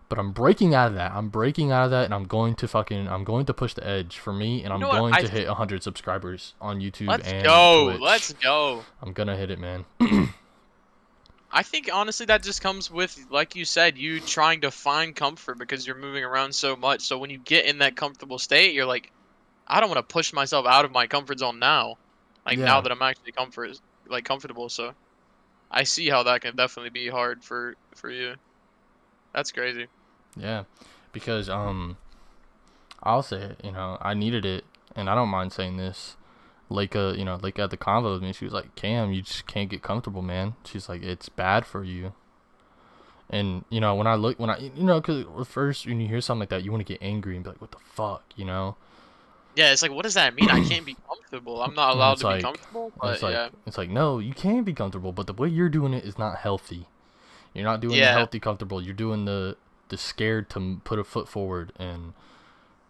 But I'm breaking out of that. And I'm going to push the edge for me, and You I'm know what? going to hit 100 subscribers on YouTube Let's and go. Twitch. Let's go. I'm gonna hit it, man. I think honestly that just comes with, like you said, you trying to find comfort because you're moving around so much. So when you get in that comfortable state, you're like, I don't want to push myself out of my comfort zone now. Like now Yeah, that I'm actually comfortable. So I see how that can definitely be hard for you. That's crazy. yeah, because I'll say it. I needed it, and I don't mind saying this. Like at the convo with me, she was like, Cam, you just can't get comfortable, man. She's like, it's bad for you. And because at first when you hear something like that, you want to get angry and be like, what the fuck, you know? Yeah, it's like, what does that mean? I can't be comfortable. I'm not And allowed to be comfortable. But yeah, it's like, no, you can be comfortable, but the way you're doing it is not healthy. You're not doing the yeah, healthy comfortable. You're doing the scared to put a foot forward. And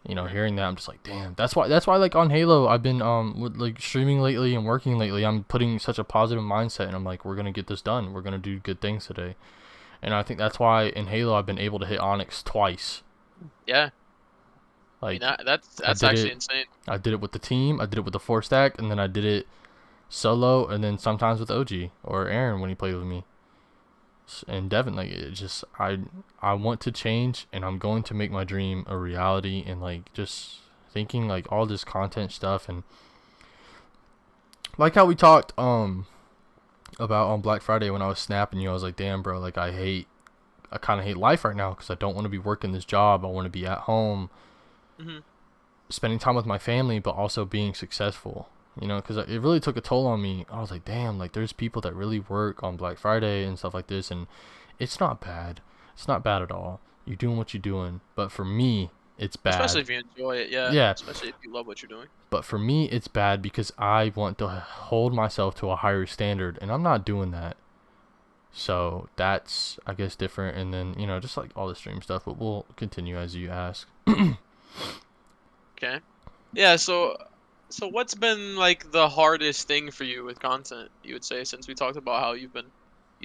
hearing that, I'm just like, damn. That's why like on Halo, I've been with, like, streaming lately and working lately. I'm putting such a positive mindset, and I'm like, we're gonna get this done. We're gonna do good things today. And I think that's why in Halo I've been able to hit Onyx twice. yeah. I mean, Like, I that's did actually it. insane. I did it with the team. I did it with the 4 stack, and then I did it solo, and then sometimes with OG or Aaron when he played with me. And Devin, like, it just I want to change, and I'm going to make my dream a reality. And like, just thinking like all this content stuff, and like how we talked about on Black Friday when I was snapping you, I was like, damn, bro, like I kind of hate life right now because I don't want to be working this job. I want to be at home, Hmm. spending time with my family, but also being successful. Because it really took a toll on me. I was like, damn, like there's people that really work on Black Friday and stuff like this, and it's not bad. It's not bad at all. You're doing what you're doing, but for me, it's Especially bad. if you enjoy it. Yeah. Yeah, Especially if you love what you're doing. but for me, it's bad because I want to hold myself to a higher standard, and I'm not doing that. So that's, I guess, different. And then, just like all the stream stuff, but we'll continue as you ask. Okay. Yeah. So what's been like the hardest thing for you with content? You would say, since we talked about how you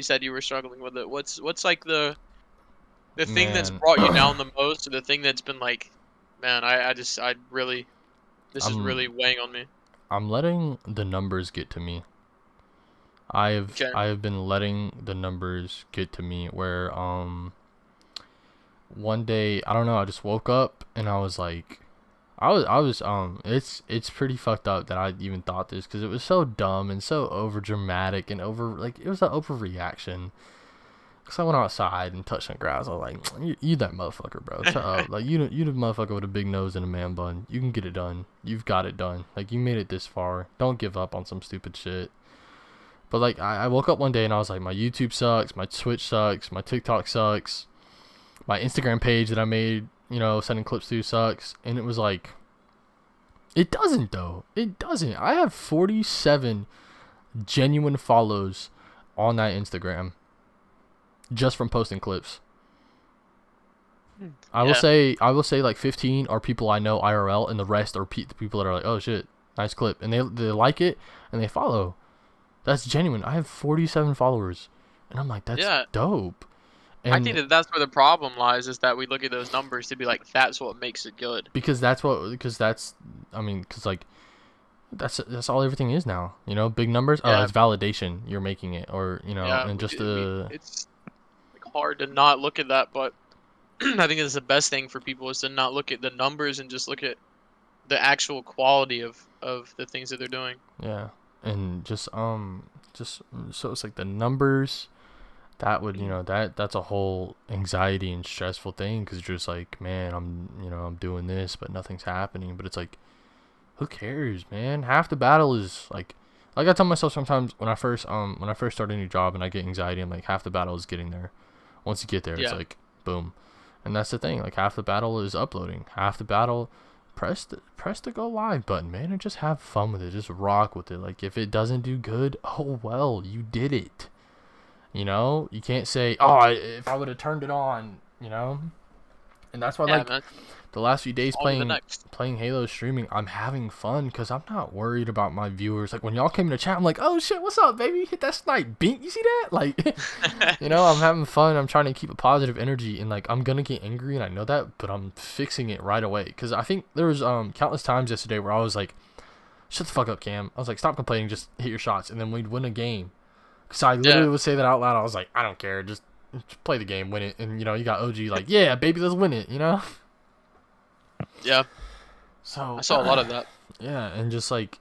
said you were struggling with it. What's like the thing that's Man, brought you down the most, or the thing that's been like, man, I really, this is I'm really weighing on me. I'm letting the numbers get to me. Okay. I have been letting the numbers get to me where one day, I don't know, I just woke up and I was like, it's pretty fucked up that I even thought this, because it was so dumb and so over dramatic and over, like, it was an overreaction. Cause I went outside and touched the grass. I was like, you that motherfucker, bro. Shut up. Like, you the motherfucker with a big nose and a man bun. You can get it done. You've got it done. Like, you made it this far. Don't give up on some stupid shit. But like, I woke up one day and I was like, my YouTube sucks. My Twitch sucks. My TikTok sucks. My Instagram page that I made, sending clips to, sucks. And it was like, it doesn't though. It doesn't. I have 47 genuine follows on that Instagram just from posting clips. I will say like 15 are people I know IRL, and the rest are people that are like, oh shit, nice clip, and they like it and they follow. That's genuine. I have 47 followers, and I'm like, that's Yeah. dope. I think And that that's where the problem lies, is that we look at those numbers to be like, that's what makes it good. because that's like that's all everything is now. Big numbers. Oh, Yeah. it's validation. You're making it, or Yeah. and just It's like hard to not look at that, but I think it's the best thing for people is to not look at the numbers and just look at the actual quality of the things that they're doing. yeah, and just so it's like the numbers. That would, that's a whole anxiety and stressful thing, because you're just like, man, I'm doing this, but nothing's happening. But it's like, who cares, man? Half the battle is like I tell myself sometimes when I first start a new job and I get anxiety, I'm like, half the battle is getting there. Once you get there, it's Yeah. like, boom. And that's the thing, like, half the battle is uploading. Half the battle, press the go live button, man, and just have fun with it. Just rock with it. Like, if it doesn't do good, oh well, you did it. You can't say, oh, if I would have turned it on, and that's why, Yeah, like, man. the last few days On to the next. playing Halo streaming, I'm having fun because I'm not worried about my viewers. Like, when y'all came in the chat, I'm like, oh shit, what's up, baby? Hit that snipe, beat. You see that? Like, I'm having fun. I'm trying to keep a positive energy, and like, I'm gonna get angry, and I know that, but I'm fixing it right away. Because I think there was countless times yesterday where I was like, shut the fuck up, Cam. I was like, stop complaining, just hit your shots, and then we'd win a game. Because I literally would say that out loud. I was like, I don't care, just play the game, win it. And you got OG like, yeah, baby, let's win it. Yeah. So I saw a lot of that. yeah, and just like,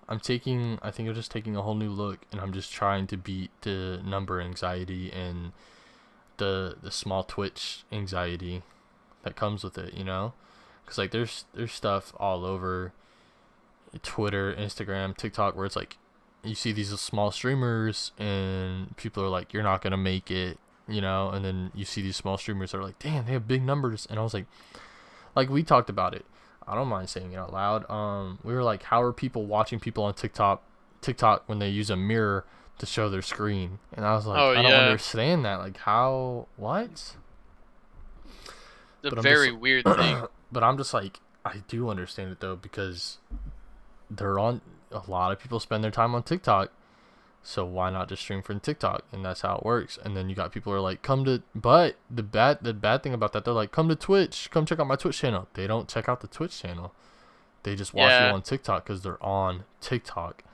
I think I'm just taking a whole new look, and I'm just trying to beat the number anxiety and the small Twitch anxiety that comes with it, because like there's stuff all over Twitter, Instagram, TikTok, where it's like you see these small streamers and people are like, you're not gonna make it, you know, and then you see these small streamers that are like, damn, they have big numbers, and I was like we talked about it. I don't mind saying it out loud. We were like, how are people watching people on TikTok when they use a mirror to show their screen? And I was like, Oh I don't yeah, understand that. Like, how? What? it's a But I'm very just, weird thing. but I'm just like, I do understand it though, because they're on. A lot of people spend their time on TikTok, so why not just stream from TikTok? And that's how it works. And then you got people who are like, come to. But the bad thing about that, they're like, come to Twitch, come check out my Twitch channel. They don't check out the Twitch channel. They just watch you Yeah, on TikTok because they're on TikTok.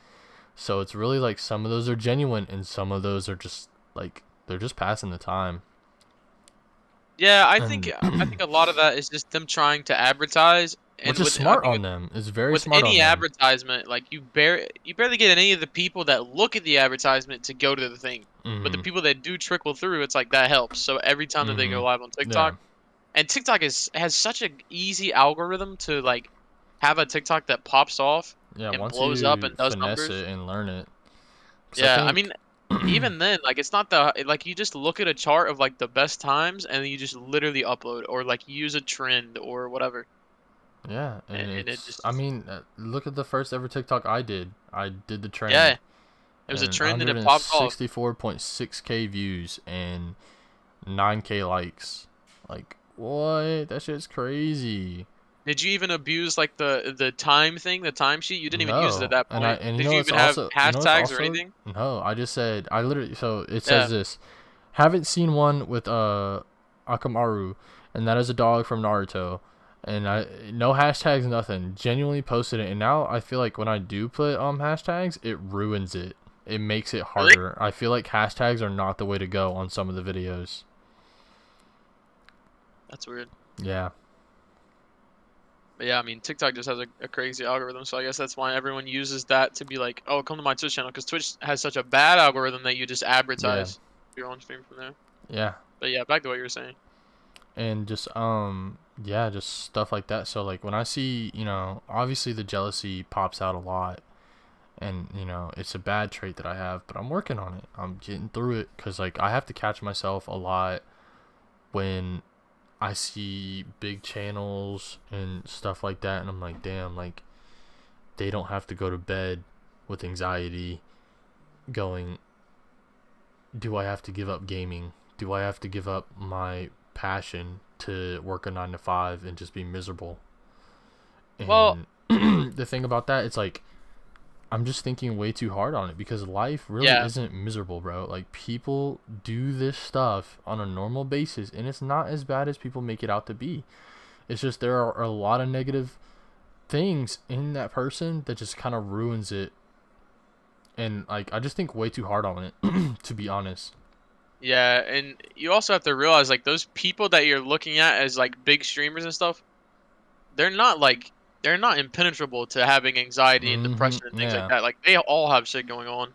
So it's really like some of those are genuine and some of those are just like they're just passing the time. yeah. And I think a lot of that is just them trying to advertise, and which is with I smart think on them. It's very with smart on any them. advertisement, like you barely get any of the people that look at the advertisement to go to the thing. But the Mhm. people that do trickle through, it's like that helps. So every time that they go Mhm. live on TikTok, Yeah. and TikTok has such a easy algorithm to like have a TikTok that pops off Yeah, and once blows up you and does finesse numbers. it and learn it. Cuz I Yeah, I think mean, even then, like it's not the like you just look at a chart of like the best times and then you just literally upload or like use a trend or whatever, yeah, and and it it's I just mean, look at the first ever TikTok I did. I did the yeah, trend it was a and trend and it popped off. 164.6k views and 9k likes. Like, what? That shit's crazy. Did you even abuse like the time thing, the timesheet? You didn't even use it at No, that and point. you Did know you it's even have also hashtags or anything? no. I just said I literally so it says Yeah. this. Haven't seen one with Akamaru, and that is a dog from Naruto. And I no hashtags, nothing. Genuinely posted it, and now I feel like when I do put hashtags, it ruins it. It makes it Really? harder. I feel like hashtags are not the way to go on some of the videos. That's weird. Yeah. But yeah, I mean, TikTok just has a crazy algorithm, so I guess that's why everyone uses that to be like, oh, come to my Twitch channel, because Twitch has such a bad algorithm that you just Yeah. advertise your own stream from there. Yeah. But yeah, back to what you were saying. And just yeah, just stuff like that. So like when I see, obviously the jealousy pops out a lot, and it's a bad trait that I have, but I'm working on it. I'm getting through it because like I have to catch myself a lot when I see big channels and stuff like that, and I'm like, damn, like they don't have to go to bed with anxiety going, do I have to give up gaming? Do I have to give up my passion to work a 9 to 5 and just be miserable? Well, And the thing about that, it's like I'm just thinking way too hard on it because life really yeah, isn't miserable, bro. Like people do this stuff on a normal basis, and it's not as bad as people make it out to be. It's just there are a lot of negative things in that person that just kind of ruins it. And like I just think way too hard on it, to be honest. yeah, and you also have to realize like those people that you're looking at as like big streamers and stuff, they're not like they're not impenetrable to having anxiety and Mm-hmm. depression and things like Yeah. that. Like they all have shit going on,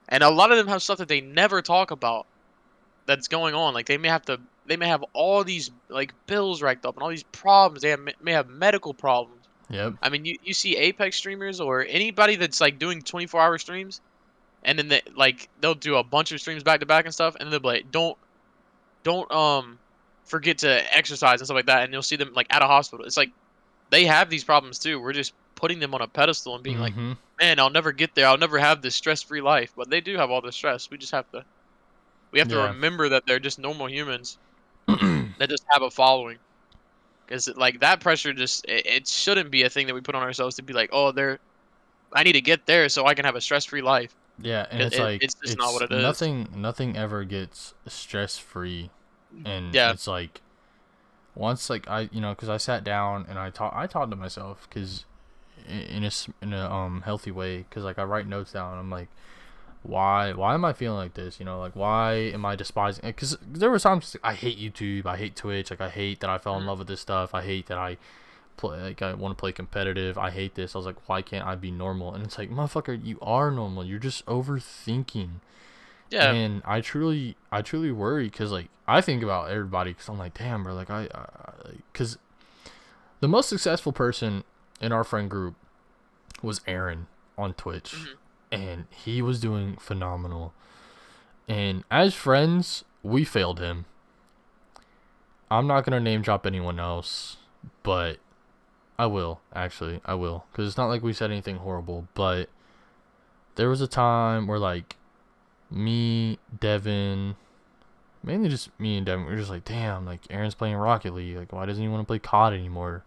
and a lot of them have stuff that they never talk about that's going on. Like they may have all these like bills racked up and all these problems. May have medical problems. Yep. I mean, you see Apex streamers or anybody that's like doing 24-hour streams, and then they'll do a bunch of streams back to back and stuff, and they'll be like, don't forget to exercise and stuff like that, and you'll see them like at a hospital. It's like they have these problems too. We're just putting them on a pedestal and being like, Mm-hmm. man, I'll never get there. I'll never have this stress-free life. But they do have all the stress. We have to Yeah. remember that they're just normal humans that just have a following. Because like that pressure just it shouldn't be a thing that we put on ourselves to be like, oh, I need to get there so I can have a stress-free life. Yeah, and it's like It's just not what it is. nothing ever gets stress free, and Yeah. it's like once like because I sat down and I talked to myself because in a healthy way, because like I write notes down. I'm like, why am I feeling like this? Like why am I despising? Because there were times I hate YouTube, I hate Twitch, like I hate that I fell in Mhm. love with this stuff, I hate that I play, like I want to play competitive, I hate this. I was like, why can't I be normal? And it's like, motherfucker, you are normal, you're just overthinking. Yeah. And I truly worry because like I think about everybody because I'm like, damn, bro, like because the most successful person in our friend group was Aaron on Twitch, Hmm. and he was doing phenomenal. And as friends, we failed him. I'm not gonna name drop anyone else, but I will, actually. I will. Because it's not like we said anything horrible, but there was a time where, like, me, Devin, mainly just me and Devin, we were just like, damn, like, Aaron's playing Rocket League. Like, why doesn't he want to play COD anymore?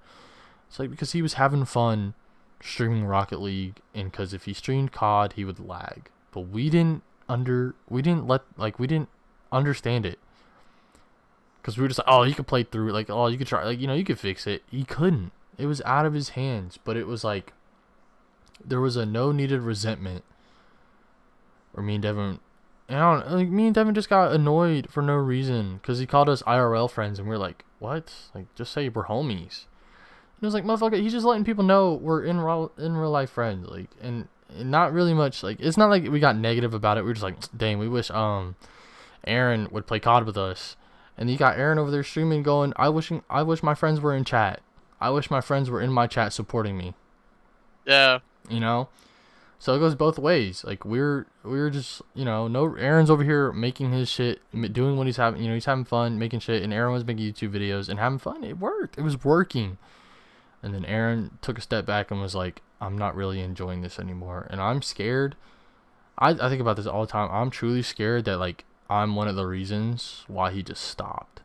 It's like, because he was having fun streaming Rocket League, and because if he streamed COD, he would lag. But we didn't understand it. Because we were just like, oh, he could play through it. Like, oh, you could try. Like, you could fix it. He couldn't. It was out of his hands. But it was like, there was a no needed resentment. Or me and Devin, me and Devin just got annoyed for no reason. Because he called us IRL friends. And we are like, what? Like, just say we're homies. And it was like, motherfucker, he's just letting people know we're in real life friends. Like, and not really much. Like, it's not like we got negative about it. We were just like, dang, we wish Aaron would play COD with us. And you got Aaron over there streaming going, I wish my friends were in chat. I wish my friends were in my chat supporting me. Yeah. You know? So it goes both ways. Like, we're just, no, Aaron's over here making his shit, doing what he's having, he's having fun, making shit, and Aaron was making YouTube videos and having fun. It worked. It was working. And then Aaron took a step back and was like, I'm not really enjoying this anymore. And I'm scared. I think about this all the time. I'm truly scared that, like, I'm one of the reasons why he just stopped,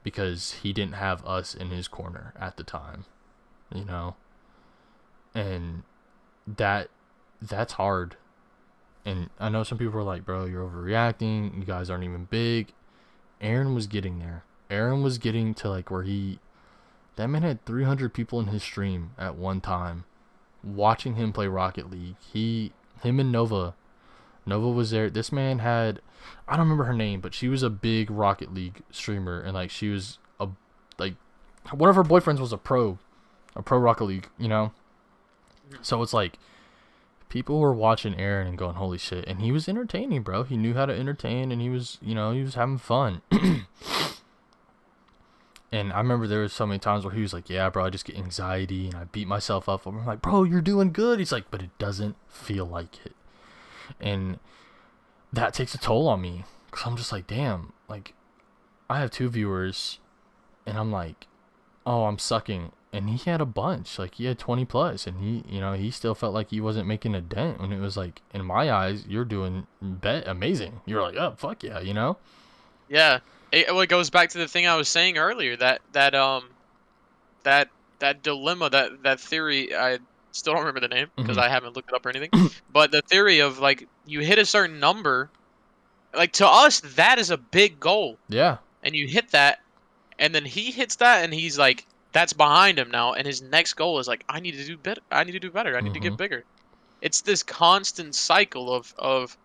because he didn't have us in his corner at the time, and that's hard. And I know some people are like, bro, you're overreacting, you guys aren't even big. Aaron was getting there. Aaron was getting to, like, where that man had 300 people in his stream at one time watching him play Rocket League. Him and Nova was there. This man had, I don't remember her name, but she was a big Rocket League streamer, and, like, she was like, one of her boyfriends was a pro Rocket League, So it's like, people were watching Aaron and going, holy shit. And he was entertaining, bro. He knew how to entertain, and he was having fun. And I remember there was so many times where he was like, yeah, bro, I just get anxiety and I beat myself up. I'm like, bro, you're doing good. He's like, but it doesn't feel like it. And that takes a toll on me, because I'm just like, damn, like, I have 2 viewers, and I'm like, oh, I'm sucking. And he had a bunch, like, he had 20 plus, and he still felt like he wasn't making a dent, when it was like, in my eyes, you're doing amazing. You're like, oh, fuck yeah, Yeah. It goes back to the thing I was saying earlier, that dilemma, that theory. I still don't remember the name because I haven't looked it up or anything. But the theory of, like, you hit a certain number, like, to us that is a big goal. Yeah. And you hit that, and then he hits that, and he's like, that's behind him now, and his next goal is like, I need to do better. I need to do better. I need to get bigger. It's this constant cycle of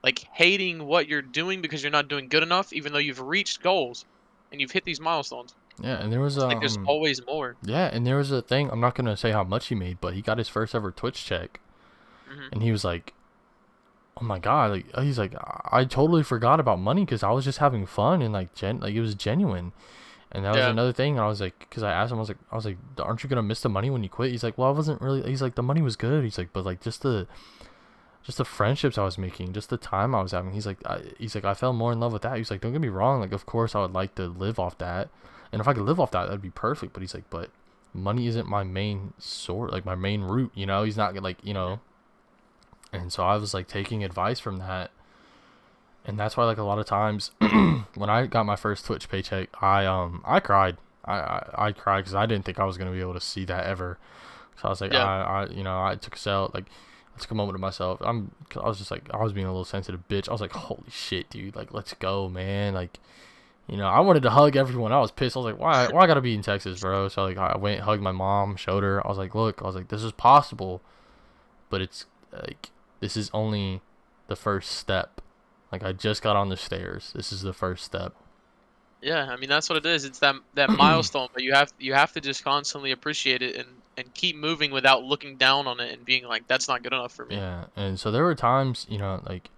like, hating what you're doing because you're not doing good enough, even though you've reached goals and you've hit these milestones. Yeah, and there was It's like there's always more. Yeah, and there was a thing, I'm not gonna say how much he made, but he got his first ever Twitch check, and he was like, oh my god, like, he's like, I totally forgot about money because I was just having fun, and, like, it was genuine. And that was another thing. I was like, because I asked him, I was like, aren't you gonna miss the money when you quit? He's like, well, I wasn't really. He's like, the money was good. He's like, but, like, just the friendships I was making, just the time I was having. He's like, I fell more in love with that. He's like, don't get me wrong, like, of course I would like to live off that, and if I could live off that, that'd be perfect. But he's like, but money isn't my main source, like, my main route. He's not like, And so I was, like, taking advice from that. And that's why, like, a lot of times when I got my first Twitch paycheck, I cried. I cried because I didn't think I was gonna be able to see that ever. So I was like, I took I took a moment to myself. I was just like, I was being a little sensitive bitch. I was like, holy shit, dude, like, let's go, man. Like, I wanted to hug everyone. I was pissed. I was like, why I gotta be in Texas, bro? So, like, I went, hugged my mom, showed her. I was like, look, this is possible, but it's like, this is only the first step. Like, I just got on the stairs. This is the first step. Yeah, I mean, that's what it is. It's that milestone, but you have to just constantly appreciate it and keep moving without looking down on it and being like, that's not good enough for me. Yeah, and so there were times, like,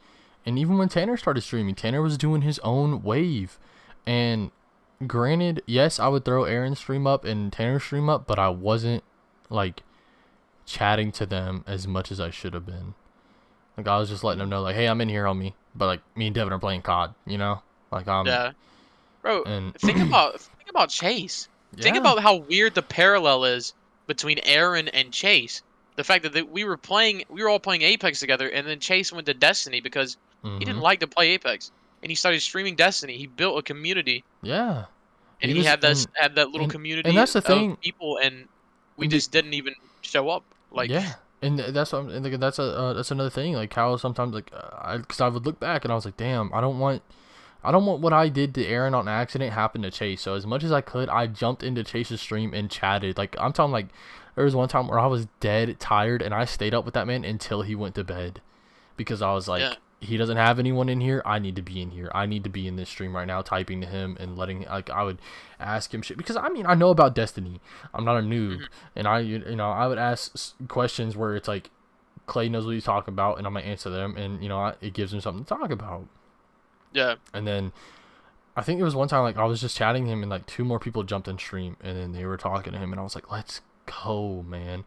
and even when Tanner started streaming, Tanner was doing his own wave. And granted, yes, I would throw Aaron's stream up and Tanner's stream up, but I wasn't, like, chatting to them as much as I should have been. Like I was just letting them know, like, hey, I'm in here, homie. But like me and Devin are playing COD, you know? Like Yeah, bro. and Think about Chase. Think yeah. about how weird the parallel is between Aaron and Chase. The fact that we were all playing Apex together, and then Chase went to Destiny because he didn't Mhm. like to play Apex, and he started streaming Destiny. He built a community, Yeah. and He he was had that little and community that's the of thing. people, and we And be, just didn't even show up. Like, yeah. And that's what and like, that's another thing. Like how sometimes like because I would look back and I was like, damn, I don't want what I did to Aaron on accident happen to Chase. So as much as I could, I jumped into Chase's stream and chatted. Like I'm talking like there was one time where I was dead tired and I stayed up with that man until he went to bed because I was yeah, like, he doesn't have anyone in here. I need to be in here. I need to be in this stream right now, typing to him and letting like I would ask him shit because I mean I know about Destiny. I'm not a noob, mhm, and I would ask questions where it's like Clay knows what he's talking about, and I'm gonna answer them, and it gives him something to talk about. yeah, And then I think it was one time like I was just chatting him and like two more people jumped in stream and then they were talking to him and I was like, let's go, man.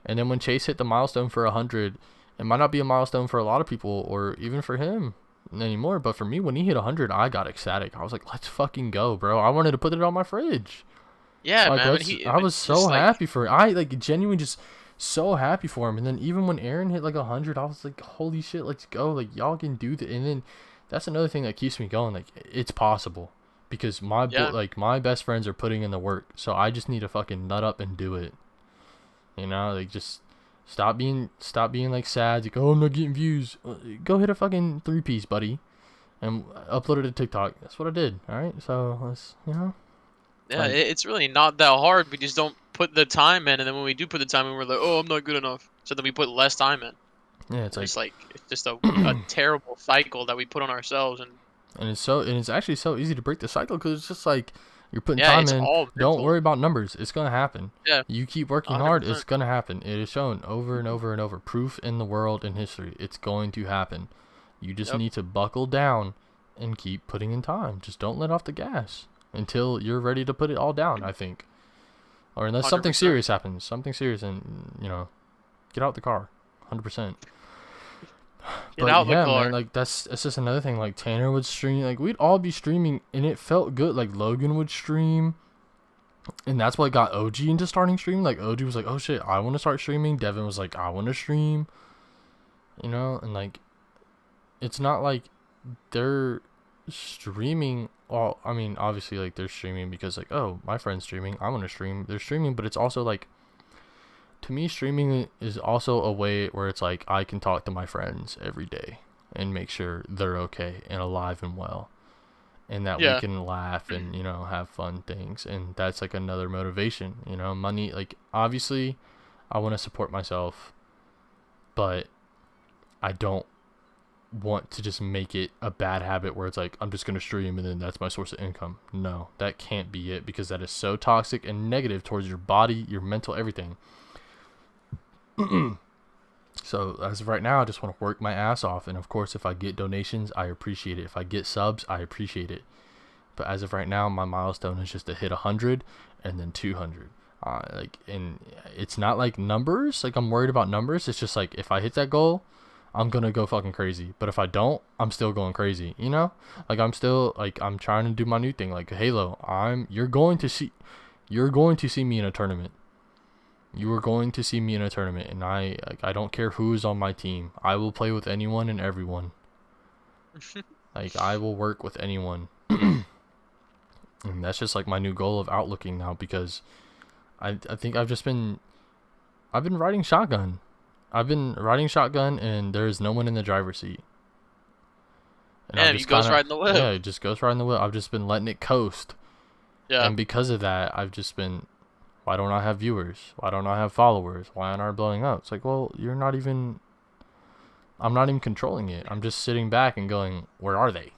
And then when Chase hit the milestone for 100, it might not be a milestone for a lot of people or even for him anymore, but for me, when he hit 100, I got ecstatic. I was like, let's fucking go, bro. I wanted to put it on my fridge. yeah, Like, man. I was so Just like, happy for it. I like genuinely just so happy for him. And then even when Aaron hit like 100, I was like, holy shit, let's go. Like, y'all can do that. And then that's another thing that keeps me going. Like, it's possible because yeah, my best friends are putting in the work. So I just need to fucking nut up and do it. Like just stop being like sad. Like, oh, I'm not getting views. Go hit a fucking 3-piece, buddy, and upload it to TikTok. That's what I did. All right, so let's yeah. like It's really not that hard. We just don't put the time in, and then when we do put the time in, we're like, oh, I'm not good enough. So then we put less time in, yeah, it's and like it's just a terrible cycle that we put on ourselves. And and it's actually so easy to break the cycle because it's just like you're putting yeah, time it's in. all Don't mental. worry about numbers. It's gonna happen. Yeah, You keep working hard. It's 100%. gonna happen. It is shown over and over and over. Proof in the world in history. It's going to happen. You just Yep, need to buckle down and keep putting in time. Just don't let off the gas until you're ready to put it all down, I think. Or unless something 100%. serious happens. Something serious and, get out the car. 100%. Get But out the yeah, man, car. like that's just another thing. Like Tanner would stream, like we'd all be streaming, and it felt good. Like Logan would stream, and that's what got OG into starting streaming. Like OG was like, "Oh shit, I want to start streaming." Devin was like, "I want to stream," and like it's not like they're streaming. Well, I mean, obviously, like they're streaming because like, oh, my friend's streaming, I want to stream. They're streaming, but it's also like to me, streaming is also a way where it's like I can talk to my friends every day and make sure they're okay and alive and well, and that we Yeah, can laugh and have fun things, and that's like another motivation. Money, like obviously I want to support myself, but I don't want to just make it a bad habit where it's like I'm just going to stream and then that's my source of income. No, that can't be it because that is so toxic and negative towards your body, your mental, everything. So as of right now, I just want to work my ass off, and of course, if I get donations, I appreciate it. If I get subs, I appreciate it. But as of right now, my milestone is just to hit 100 and then 200. And it's not like numbers. Like I'm worried about numbers. It's just like if I hit that goal, I'm gonna go fucking crazy. But if I don't, I'm still going crazy. Like I'm still like I'm trying to do my new thing. Like Halo, you're going to see me in a tournament. You are going to see me in a tournament, and I don't care who's on my team. I will play with anyone and everyone. Like I will work with anyone, and that's just like my new goal of outlooking now because I think I've been riding shotgun. I've been riding shotgun, and there's no one in the driver's seat, and I've yeah. You just kind ghost of riding the whip. it just goes right in the wheel. I've just been letting it coast, Yeah, and because of that, I've just been. Why don't I have viewers? Why don't I have followers? Why aren't I blowing up? It's like, well, I'm not even controlling it. I'm just sitting back and going, where are they?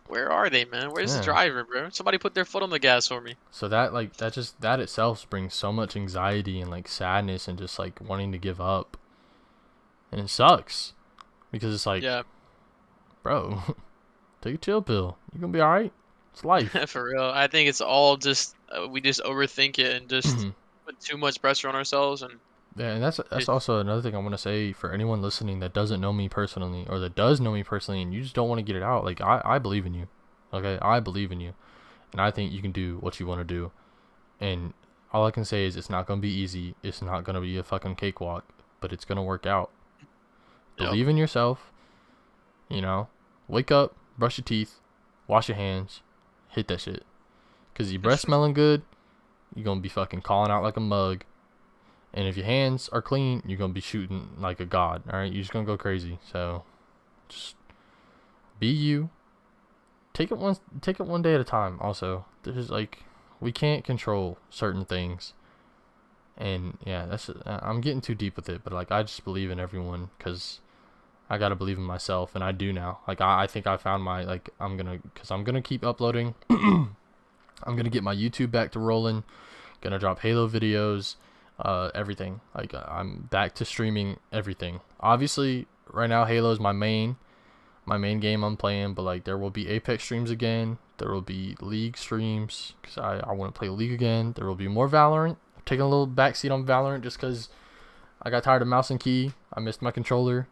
where are they, man? Where's the Yeah. driver, bro? Somebody put their foot on the gas for me. So that itself brings so much anxiety and like sadness and just like wanting to give up. And it sucks because it's like, Yeah, bro, take a chill pill. You're going to be all right. It's life. for real. I think it's all just we just overthink it and just Mhm. put too much pressure on ourselves, and Yeah, and that's it, also another thing I want to say for anyone listening that doesn't know me personally or that does know me personally and you just don't want to get it out. Like I believe in you. Okay, I believe in you, and I think you can do what you want to do. And all I can say is it's not gonna be easy. It's not gonna be a fucking cakewalk, but it's gonna work out. yep. Believe in yourself. You know, wake up, brush your teeth, wash your hands, hit that shit. Cause your breath smelling good, you're gonna be fucking calling out like a mug. And if your hands are clean, you're gonna be shooting like a god. All right, you're just gonna go crazy. So, just be you. Take it one day at a time. Also, there's like we can't control certain things. And yeah, I'm getting too deep with it, but like I just believe in everyone because I gotta believe in myself, and I do now. Like I think I found my like I'm gonna keep uploading. I'm gonna get my YouTube back to rolling. Gonna drop Halo videos, everything. Like I'm back to streaming everything. Obviously, right now Halo is my main game I'm playing, but like there will be Apex streams again. There will be League streams because I want to play League again. There will be more Valorant. I'm taking a little backseat on Valorant just because I got tired of mouse and key. I missed my controller.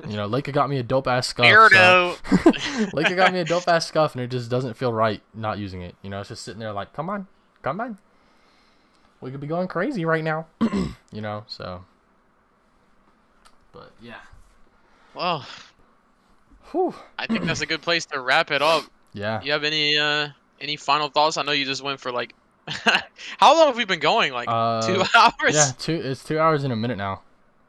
You know, Leica got me a dope ass scuff. Weirdo. So Leica got me a dope ass scuff, and it just doesn't feel right not using it. You know, it's just sitting there like, come on. We could be going crazy right now. You know, so. But yeah. Well, Whew. I think that's a good place to wrap it up. Yeah. You have any final thoughts? I know you just went for like how long have we been going? Like 2 hours? Yeah, it's 2 hours and a minute now.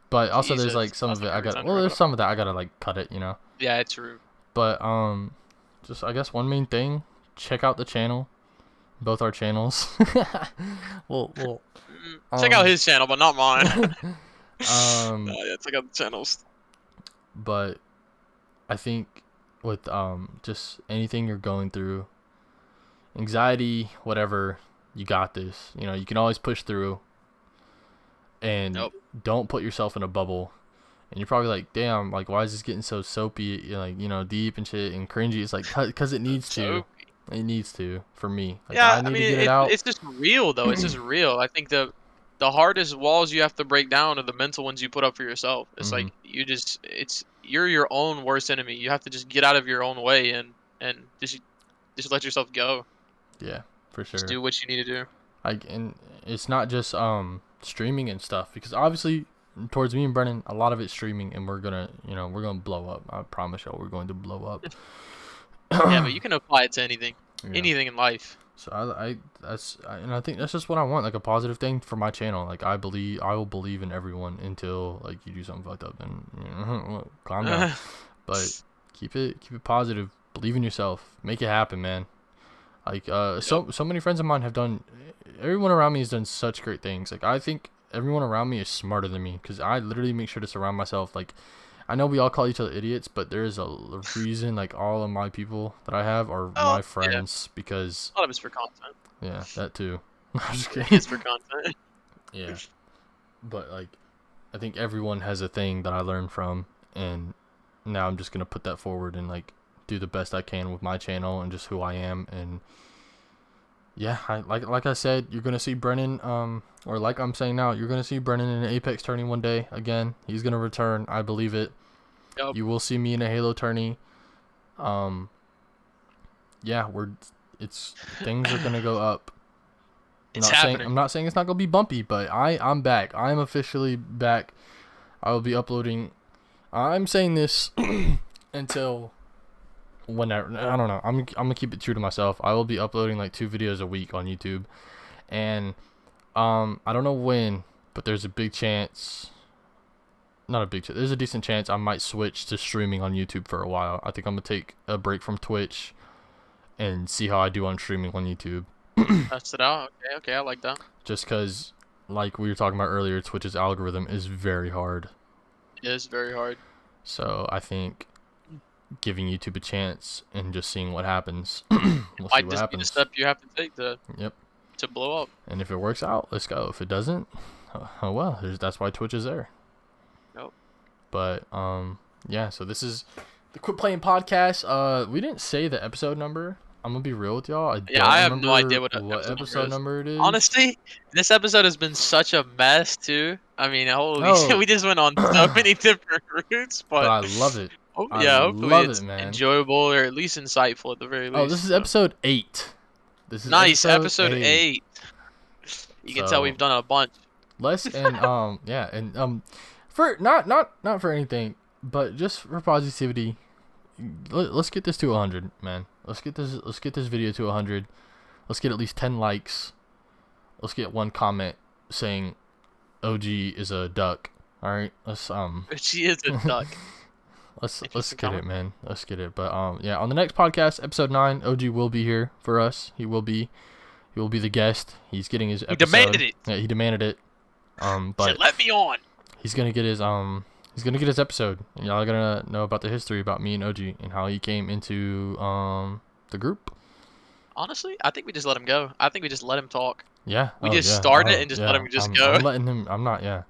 But also there's Jesus, like some that's of it like I every got time well we there's wrap some of that I gotta like cut it, you know. Yeah, it's true. But just I guess one main thing, check out the channel. Both our channels. Well Check out his channel, but not mine. um Yeah, check out the channels. but I think with just anything you're going through, anxiety, whatever, you got this. You know, you can always push through. And Nope. don't put yourself in a bubble. And you're probably like, damn, like why is this getting so soapy, like, you know, deep and shit and cringy? It's like because it needs to. It needs to for me. Like Yeah, I I need to mean get it out. it's just real though. It's just real. I think the hardest walls you have to break down are the mental ones you put up for yourself. It's Hmm. like you're your own worst enemy. You have to just get out of your own way and just let yourself go. Yeah, for Just sure. do what you need to do. Like, and it's not just streaming and stuff because obviously towards me and Brennan, a lot of it's streaming, and we're gonna blow up. I promise y'all, we're going to blow up. Yeah, but you can apply it to anything, Yeah. anything in life. So and I think that's just what I want, like a positive thing for my channel. Like I will believe in everyone until like you do something fucked up, and you know, calm down. But keep it positive. Believe in yourself. Make it happen, man. Like so many friends of mine have done. Everyone around me has done such great things. Like I think everyone around me is smarter than me because I literally make sure to surround myself like. I know we all call each other idiots, but there is a reason like all of my people that I have are Oh, my friends because a lot of it's for content. yeah, that too. I'm just kidding. It's for content. Yeah, but like I think everyone has a thing that I learned from, and now I'm just gonna put that forward and like do the best I can with my channel and just who I am. And yeah, like I said, you're gonna see Brennan or like I'm saying now, you're gonna see Brennan in an Apex tourney one day again. He's gonna return. I believe it. Yep. You will see me in a Halo tourney. Yeah, things are gonna go up. It's happening. I'm not saying it's not gonna be bumpy, but I'm back. I'm officially back. I will be uploading. I'm saying this until whenever. I don't know. I'm gonna keep it true to myself. I will be uploading like 2 videos a week on YouTube, and I don't know when, but there's a big chance. Not a big chance. There's a decent chance I might switch to streaming on YouTube for a while. I think I'm gonna take a break from Twitch and see how I do on streaming on YouTube. Test it out. Okay, I like that. Just because, like we were talking about earlier, Twitch's algorithm is very hard. It is very hard. So I think giving YouTube a chance and just seeing what happens. We'll see Might what just be the happens. step you have to take to Yep. blow up. And if it works out, let's go. If it doesn't, oh well. That's why Twitch is there. Nope. But yeah. So this is the Quit Playing podcast. We didn't say the episode number, I'm gonna be real with y'all. I Yeah, don't I have no remember idea what episode number it is. Honestly, this episode has been such a mess too. I mean, holy shit, Oh, we just went on so many different routes, but but I love it. I yeah, hopefully love it, it's man. enjoyable or at least insightful at the very Oh, this least. is So. episode 8. This is Nice, episode episode 8. 8. You can tell So we've done a bunch. let's and yeah and for not for anything, but just for positivity. Let's get this to 100, man. Let's get this video to 100. Let's get at least 10 likes. Let's get one comment saying OG is a duck. All right, let's She is a duck. let's Interesting get comment. it, man. Let's get it. But yeah, on the next podcast, episode 9, OG will be here for us. He will be the guest. He's getting his episode. He demanded it. Yeah, he demanded it. But Said, let me on. he's gonna get his episode. And y'all are gonna know about the history about me and OG and how he came into the group. Honestly, I think we just let him go. I think we just let him talk. Yeah. We Oh, just yeah. start it Oh, and just yeah. let him just I'm go. letting him. I'm not. Yeah.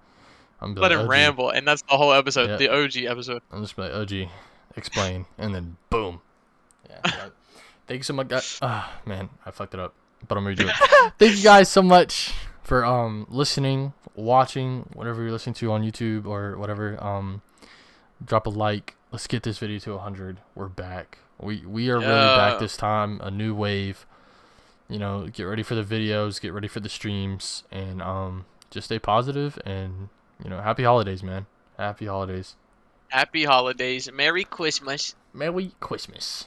I'm Let like, him OG. ramble, and that's the whole episode, Yeah. the OG episode. I'm just like, OG, explain, and then boom. Yeah. Thank you so much, guys. Man, I fucked it up, but I'm gonna redo it. Thank you guys so much for listening, watching, whatever you're listening to on YouTube or whatever. Drop a like. Let's get this video to 100. We're back. We are really back this time. A new wave. You know, get ready for the videos, get ready for the streams, and just stay positive, and you know, happy holidays, man. Happy holidays. Happy holidays. Merry Christmas. Merry Christmas.